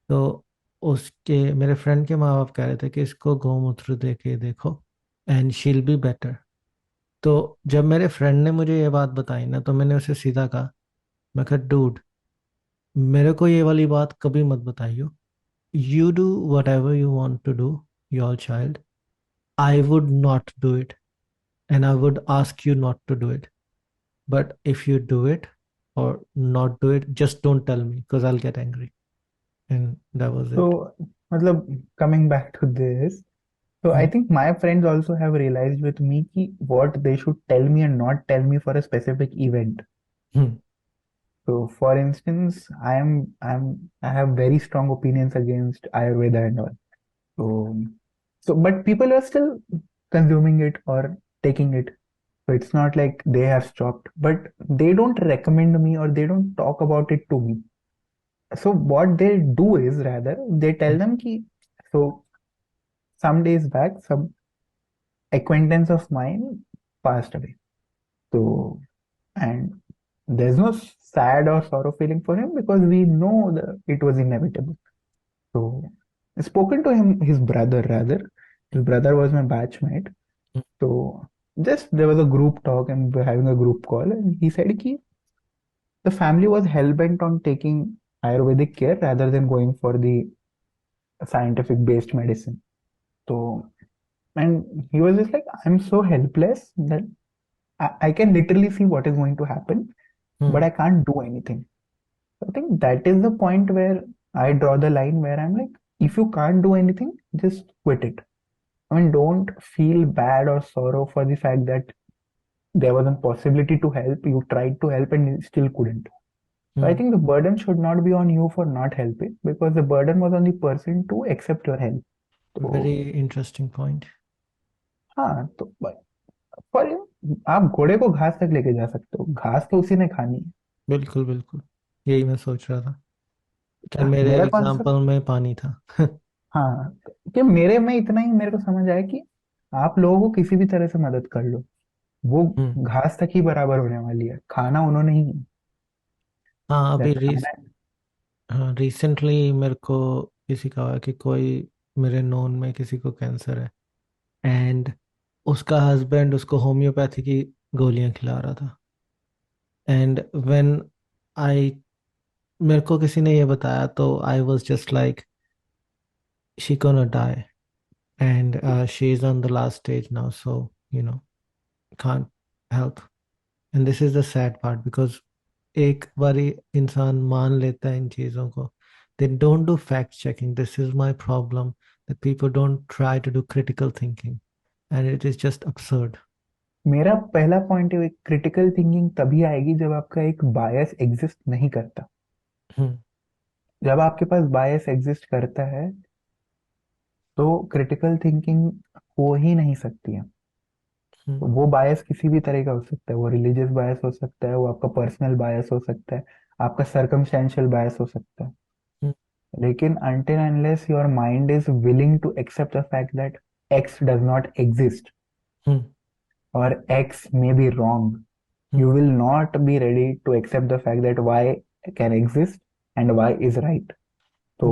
तो उसके, मेरे फ्रेंड के माँ बाप कह रहे थे कि इसको गौमूत्र दे के देखो, एंड शील बी बेटर। तो जब मेरे फ्रेंड ने मुझे ये बात बताई ना, तो मैंने उसे सीधा कहा, मैं कहा डूड, मेरे को ये वाली बात कभी मत बताइयो। You do whatever you want to do, your child, I would not do it, and I would ask you not to do it, but if you do it or not do it, just don't tell me because I'll get angry. And that was it.
So, मतलब coming back to this, so I
Hmm.
think my friends also have realized with me कि what they should tell me and not tell me for a specific event.
Hmm.
So, for instance, I have very strong opinions against Ayurveda and all. So, but people are still consuming it or taking it. So it's not like they have stopped, but they don't recommend me or they don't talk about it to me. So what they do is rather they tell them ki, so some days back, some acquaintance of mine passed away. So, and there's no sad or sorrow feeling for him because we know that it was inevitable. So, I spoken to him, his brother rather. His brother was my batchmate. So, just there was a group talk and we're having a group call, and he said ki the family was hell bent on taking Ayurvedic care rather than going for the scientific based medicine. So, and he was just like, I'm so helpless that I can literally see what is going to happen,
Hmm.
but I can't do anything. So I think that is the point where I draw the line where I'm like, if you can't do anything, just quit it. I mean, don't feel bad or sorrow for the fact that there was a possibility to help, you tried to help and you still couldn't. So I
Hmm.
think the burden should not be on you for not helping because the burden was on the person to accept your help. तो
Very interesting point.
हाँ तो पर आप घोड़े को घास तक लेके जा सकते हो, घास तो उसी ने खानी है।
बिल्कुल बिल्कुल, यही मैं सोच रहा था कि मेरे
मेरा कॉन्सेप्ट,
एग्जाम्पल में पानी था।
हाँ, कि मेरे में इतना ही मेरे को समझ आया कि आप लोगों को किसी भी तरह से मदद कर लो, वो
हम्म।
घास तक ही बराबर होने वाली है, खाना उन्होंने ही
हाँ अभी
जब खाना है।
हाँ रिसेंटली मेरे को किसी का हुआ कि कोई मेरे नोन में किसी को कैंसर है, एंड उसका हस्बैंड उसको होम्योपैथी की गोलियां खिला रहा था। एंड व्हेन आई मेरे को किसी ने ये बताया, तो I was just like, she gonna die, and she is on the last stage now, so you know, can't help. And this is the sad part, because एक बारी इंसान मान लेता है इन चीज़ों को, they don't do fact checking. This is my problem, that people don't try to do critical thinking, and it is just absurd.
मेरा पहला पॉइंट है, क्रिटिकल थिंकिंग तभी आएगी जब आपका एक बायस एग्जिस्ट नहीं करता।
हम्म।
जब आपके पास बायस एग्जिस्ट करता है तो क्रिटिकल थिंकिंग हो ही नहीं सकती है।
हम्म।
तो वो बायस किसी भी तरह का हो सकता है, वो रिलीजियस बायस हो सकता है, वो आपका पर्सनल बायस हो सकता है, आपका सर्कमस्टेंशियल बायस हो सकता है।
हम्म।
लेकिन until unless your mind is willing to accept the fact that X does not exist
hmm.
or X may be wrong, you
hmm.
will not be ready to accept the fact that Y can exist and Y is right.
But
So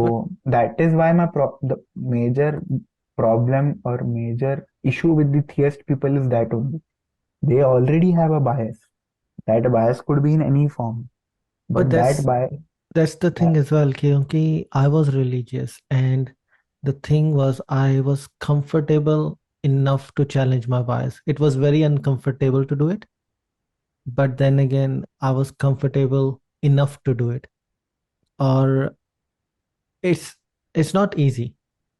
that is why the major problem or major issue with the theist people is that only. They already have a bias. That bias could be in any form,
but
but that
that's
bias,
that's the thing as well, क्योंकि I was religious, and the thing was I was comfortable enough to challenge my bias. It was very uncomfortable to do it, but then again I was comfortable enough to do it. Or it's it's not easy.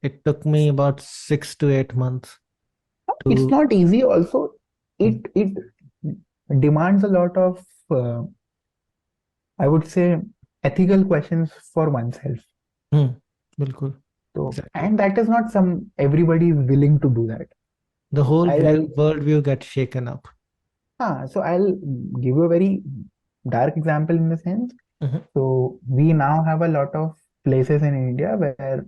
It took me about 6 to 8 months
it's
to.
not easy. Also,
Hmm.
it demands a lot of, I would say, ethical questions for oneself.
Hmm. बिल्कुल,
So,
exactly.
and that is not some everybody is willing to do that.
The whole
I'll
worldview gets shaken up.
so I'll give you a very dark example in the sense.
Mhm.
So we now have a lot of places in India where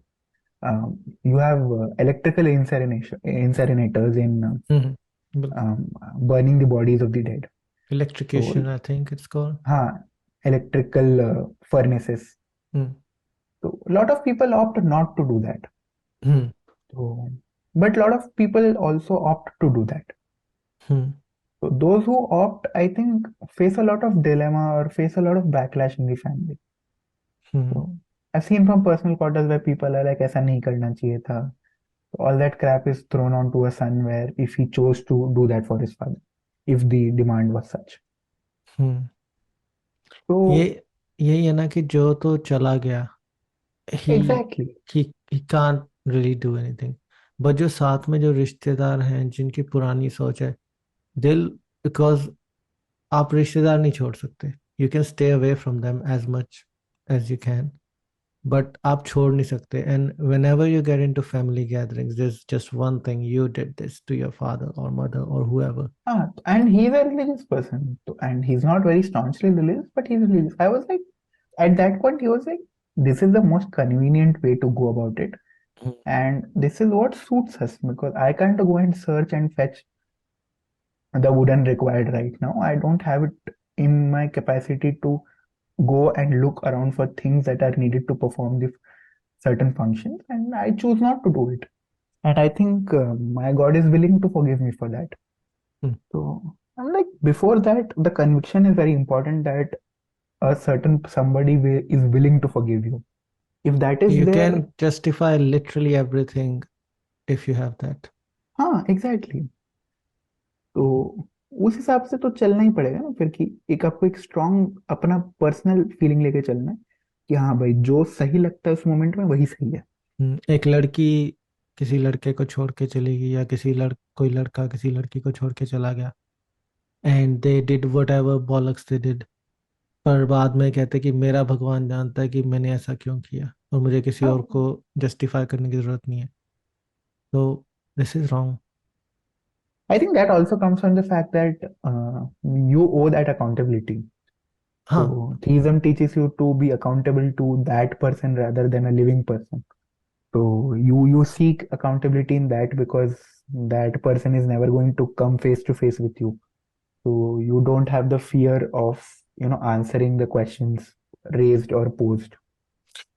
you have electrical incinerators in
Mhm. बिल्कुल.
um, burning the bodies of the dead. So
Electrocution, I think it's called.
हाँ, electrical furnaces.
Hmm.
So a lot of people opt not to do that.
Hmm.
So But a lot of people also opt to do that.
Hmm.
So those who opt, I think, face a lot of dilemma or face a lot of backlash in the family.
Hmm.
So I've seen from personal quarters where people are like, ऐसा नहीं करना चाहिए था. So all that crap is thrown onto a son where if he chose to do that for his father, if the demand was such.
Hmm. ये
So
यही है ना कि जो तो चला गया, ही
exactly.
He can't really do anything. But जो साथ में जो रिश्तेदार हैं जिनकी पुरानी सोच है, दिल, बिकॉज आप रिश्तेदार नहीं छोड़ सकते। You can stay away from them as much as you can, but आप छोड़ नहीं सकते। And whenever you get into family gatherings, this just one thing, you did this to your father और mother और whoever.
And he's a religious person. And he's not very staunchly religious, but he's religious. I was like, at that point, he was like, this is the most convenient way to go about it. And this is what suits us because I can't go and search and fetch the wooden required right now. I don't have it in my capacity to go and look around for things that are needed to perform the certain functions, and I choose not to do it. And I think my God is willing to forgive me for that. So I'm like, before that, the conviction is very important that a certain somebody is willing to forgive you. If that is
You
there,
can justify literally everything if you have that.
हाँ exactly, तो उस हिसाब से तो चलना ही पड़ेगा ना फिर, कि एक आपको एक स्ट्रांग अपना पर्सनल फीलिंग लेके चलना है कि हाँ भाई जो सही लगता है उस मोमेंट में वही सही है.
एक लड़की किसी लड़के को छोड़ के चली गई, या कोई लड़का किसी लड़की को छोड़ के चला गया, and they did whatever bollocks they did, पर बाद में कहते कि मेरा भगवान जानता है कि मैंने ऐसा क्यों किया, और मुझे किसी और को जस्टिफाई करने की जरूरत नहीं है। तो this is wrong.
I think that also comes from the fact that you owe that accountability.
हाँ।
So theism teaches you to be accountable to that person rather than a living person. So you seek accountability in that because that person is never going to come face to face with you. So you don't have the fear of answering the questions raised or posed.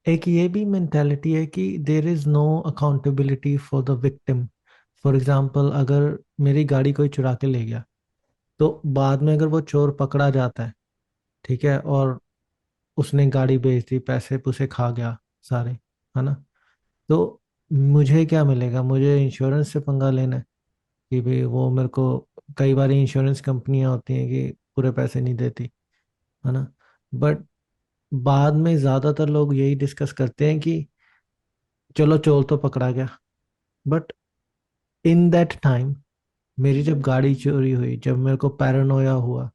एक ये भी mentality है कि there is no accountability for the victim. For example, अगर मेरी गाड़ी कोई चुरा के ले गया, तो बाद में अगर वो चोर पकड़ा जाता है, ठीक है, और उसने गाड़ी बेच दी, पैसे पुसे खा गया सारे, है ना, तो मुझे क्या मिलेगा? मुझे इंश्योरेंस से पंगा लेना है कि भाई वो मेरे को, कई बार इंश्योरेंस कंपनियां होती हैं कि पूरे पैसे नहीं देती, है ना। बट बाद में ज्यादातर लोग यही डिस्कस करते हैं कि चलो चोर तो पकड़ा गया, बट इन दैट टाइम मेरी जब गाड़ी चोरी हुई, जब मेरे को पैरानोया हुआ,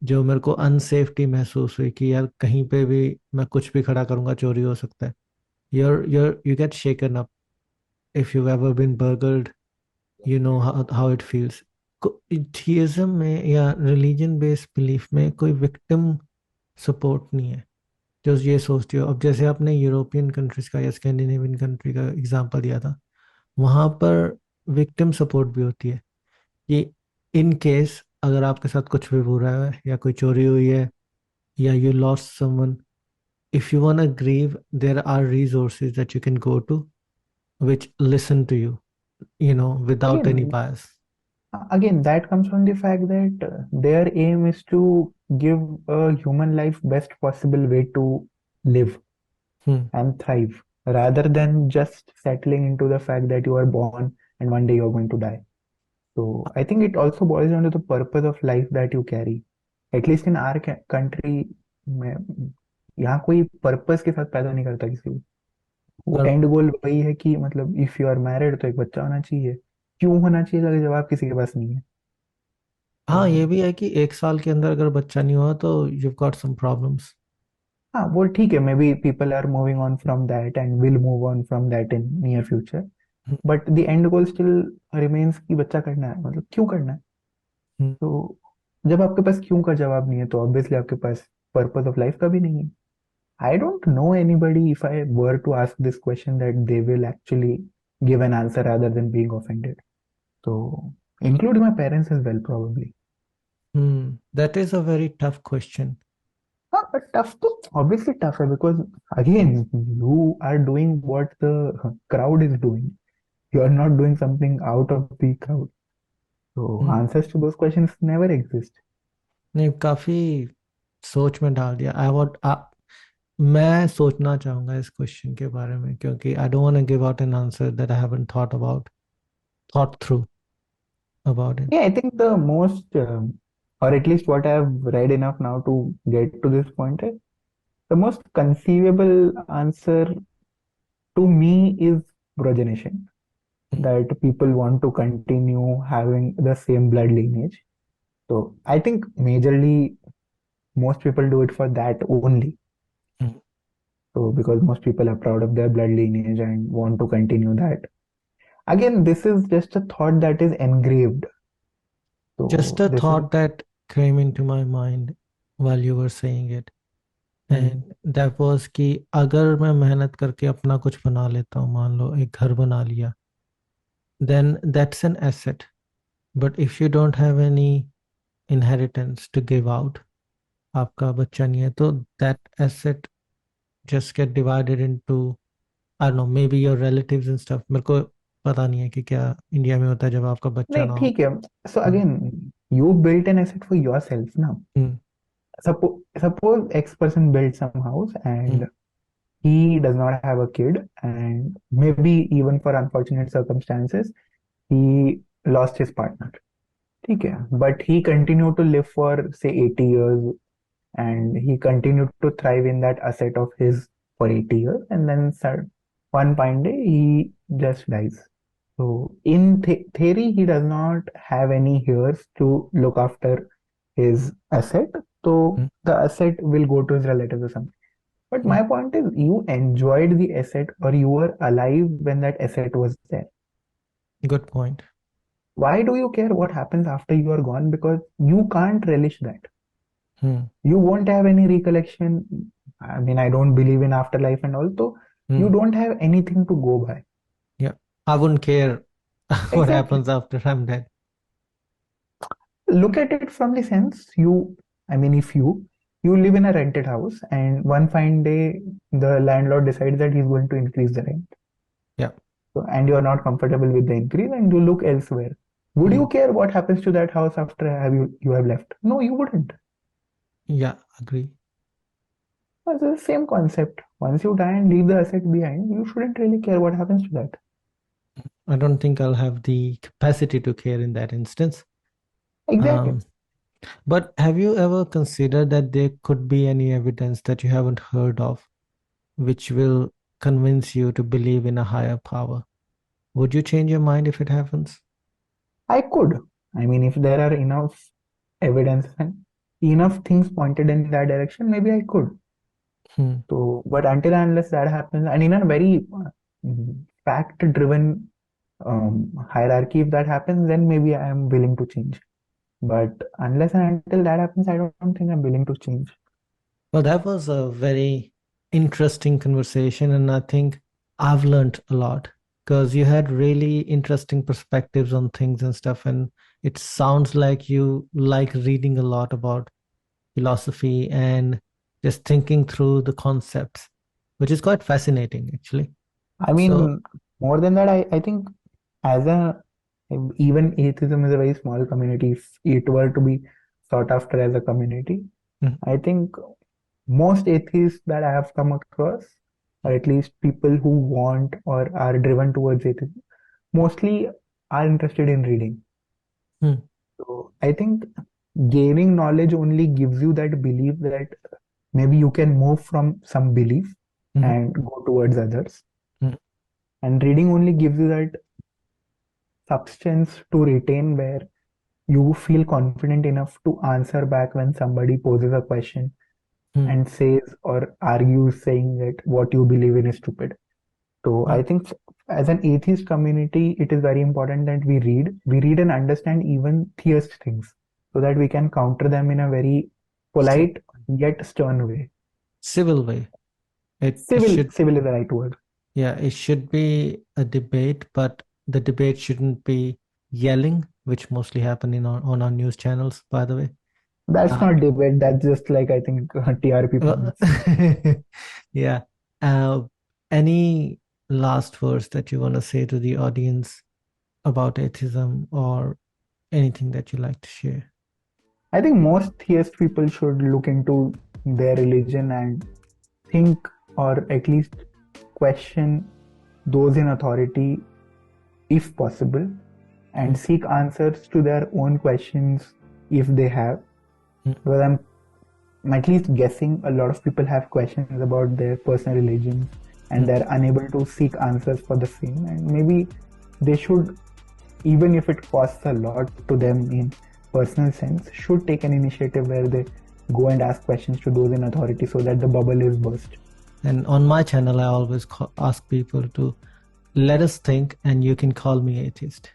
जो मेरे को अनसेफ्टी महसूस हुई कि यार कहीं पे भी मैं कुछ भी खड़ा करूंगा चोरी हो सकता है, you get shaken up. If you've ever been burgled, you know how it feels. थियज्म में या रिलीजन बेस्ड बिलीफ में कोई विक्टिम सपोर्ट नहीं है जो ये सोचती हो। अब जैसे आपने यूरोपियन कंट्रीज का या स्कैंडिनेवियन कंट्री का एग्जांपल दिया था, वहां पर विक्टिम सपोर्ट भी होती है कि इन केस अगर आपके साथ कुछ भी बुरा है या कोई चोरी हुई है या you lost someone, if you want to grieve, there are resources that you can go to which listen to you, without any
Again,
bias.
again, that comes from the fact that their aim is to give a human life best possible way to live
Hmm.
and thrive, rather than just settling into the fact that you are born and one day you're going to die. So I think it also boils down to the purpose of life that you carry. At least in our country में यहाँ कोई purpose के साथ पैदा नहीं करता किसी को. वो
पर
एंड गोल वही है कि मतलब इफ यू आर मैरिड तो एक बच्चा होना चाहिए. क्यों होना चाहिए इसका जवाब किसी के पास नहीं है.
हाँ, ये
तो
भी है कि 1 साल के अंदर अगर बच्चा नहीं हुआ तो you've got some problems.
हाँ वो ठीक है, maybe people are moving on from that and will move on from that in near future.
Hmm.
But the end goal still remains कि बच्चा करना है, मतलब क्यों करना है.
Hmm.
तो जब आपके पास क्यों का जवाब नहीं है तो ऑब्वियसली आपके पास पर्पस ऑफ लाइफ का भी नहीं है. I don't know anybody, if I were to ask this question, that they will actually give an answer rather than being offended. So, include my parents as well, probably.
That is a very tough question.
But tough to obviously tougher because again, you are doing what the crowd is doing. You are not doing something out of the crowd. So
hmm,
answers to those questions never exist.
नहीं, काफी सोच में डाल दिया। मैं सोचना चाहूंगा इस क्वेश्चन के बारे में, क्योंकि I don't want to give out an answer that I haven't thought through about it.
Yeah, I think the most, or at least what I have read enough now to get to this point, is the most conceivable answer to me is progenation. That people want to continue having the same blood lineage. So I think majorly most people do it for that only. So because most people are proud of their blood lineage and want to continue that. Again, this is just a thought that is engraved.
Just
So
a
this is,
thought that came into my mind while you were saying it,
hmm,
and that was कि अगर मैं मेहनत करके अपना कुछ बना लेता हूँ, मान लो एक घर बना लिया, then that's an asset. But if you don't have any inheritance to give out, आपका बच्चा नहीं है, तो that asset just get divided into, I know, maybe your relatives and stuff. मेरे को पता नहीं है कि क्या इंडिया में होता है जब आपका बच्चा
नहीं
ना हो।
ठीक है. So
hmm,
again, you built an asset for yourself now.
Hmm,
Suppose X person built some house
hmm,
and he does not have a kid, and maybe even for unfortunate circumstances, he lost his partner. Okay, but he continued to live for say 80 years, and he continued to thrive in that asset of his for 80 years, and then one fine day he just dies. So in theory, he does not have any heirs to look after his asset. So
hmm,
the asset will go to his relatives or something. But
hmm,
my point is, you enjoyed the asset or you were alive when that asset was there.
Good point.
Why do you care what happens after you are gone? Because you can't relish that.
Hmm,
You won't have any recollection. I mean, I don't believe in afterlife and all, so you
hmm,
don't have anything to go by.
या, I wouldn't care what
Exactly.
happens after I'm dead.
Look at it from the sense you, I mean, if you live in a rented house and one fine day the landlord decides that he's going to increase the rent.
Yeah.
So, and you are not comfortable with the increase and you look elsewhere. Would you
Mm.
care what happens to that house after you have left? No, you wouldn't.
Yeah, agree.
It's the same concept. Once you die and leave the asset behind, you shouldn't really care what happens to that.
I don't think I'll have the capacity to care in that instance.
Exactly.
Um, but have you ever considered that there could be any evidence that you haven't heard of, which will convince you to believe in a higher power? Would you change your mind if it happens?
I could. I mean, if there are enough evidence and enough things pointed in that direction, maybe I could.
Hmm.
So, but until and unless that happens, and in a very fact-driven hierarchy, if that happens, then maybe I am willing to change. But unless and until that happens, I don't think I'm willing to change.
Well, that was a very interesting conversation, and I think I've learned a lot because you had really interesting perspectives on things and stuff. And it sounds like you like reading a lot about philosophy and just thinking through the concepts, which is quite fascinating, actually.
I
So,
mean, more than that, I think as a even atheism is a very small community. If it were to be sought after as a community,
mm,
I think most atheists that I have come across, or at least people who want or are driven towards atheism, mostly are interested in reading.
mm,
So I think gaining knowledge only gives you that belief that maybe you can move from some belief
mm,
and go towards others.
mm,
And reading only gives you that substance to retain where you feel confident enough to answer back when somebody poses a question
mm,
and says or argues saying that what you believe in is stupid. So
yeah.
I think as an atheist community, it is very important that we read and understand even theist things so that we can counter them in a very
ci-
polite yet stern way.
Civil way. It
Civil,
should,
civil is the right word.
yeah, it should be a debate, but the debate shouldn't be yelling, which mostly happen on our news channels, by the way.
That's
Uh,
not debate. That's just like I think TRP
well,
points.
yeah. Uh, any. last words that you want to say to the audience about atheism or anything that you like to share?
I think most theist people should look into their religion and think, or at least question those in authority if possible, and seek answers to their own questions if they have. Because I'm at least guessing a lot of people have questions about their personal religions and they're unable to seek answers for the same, and maybe they should, even if it costs a lot to them in personal sense, should take an initiative where they go and ask questions to those in authority so that the bubble is burst.
And on my channel, I always ask people to let us think, and you can call me atheist.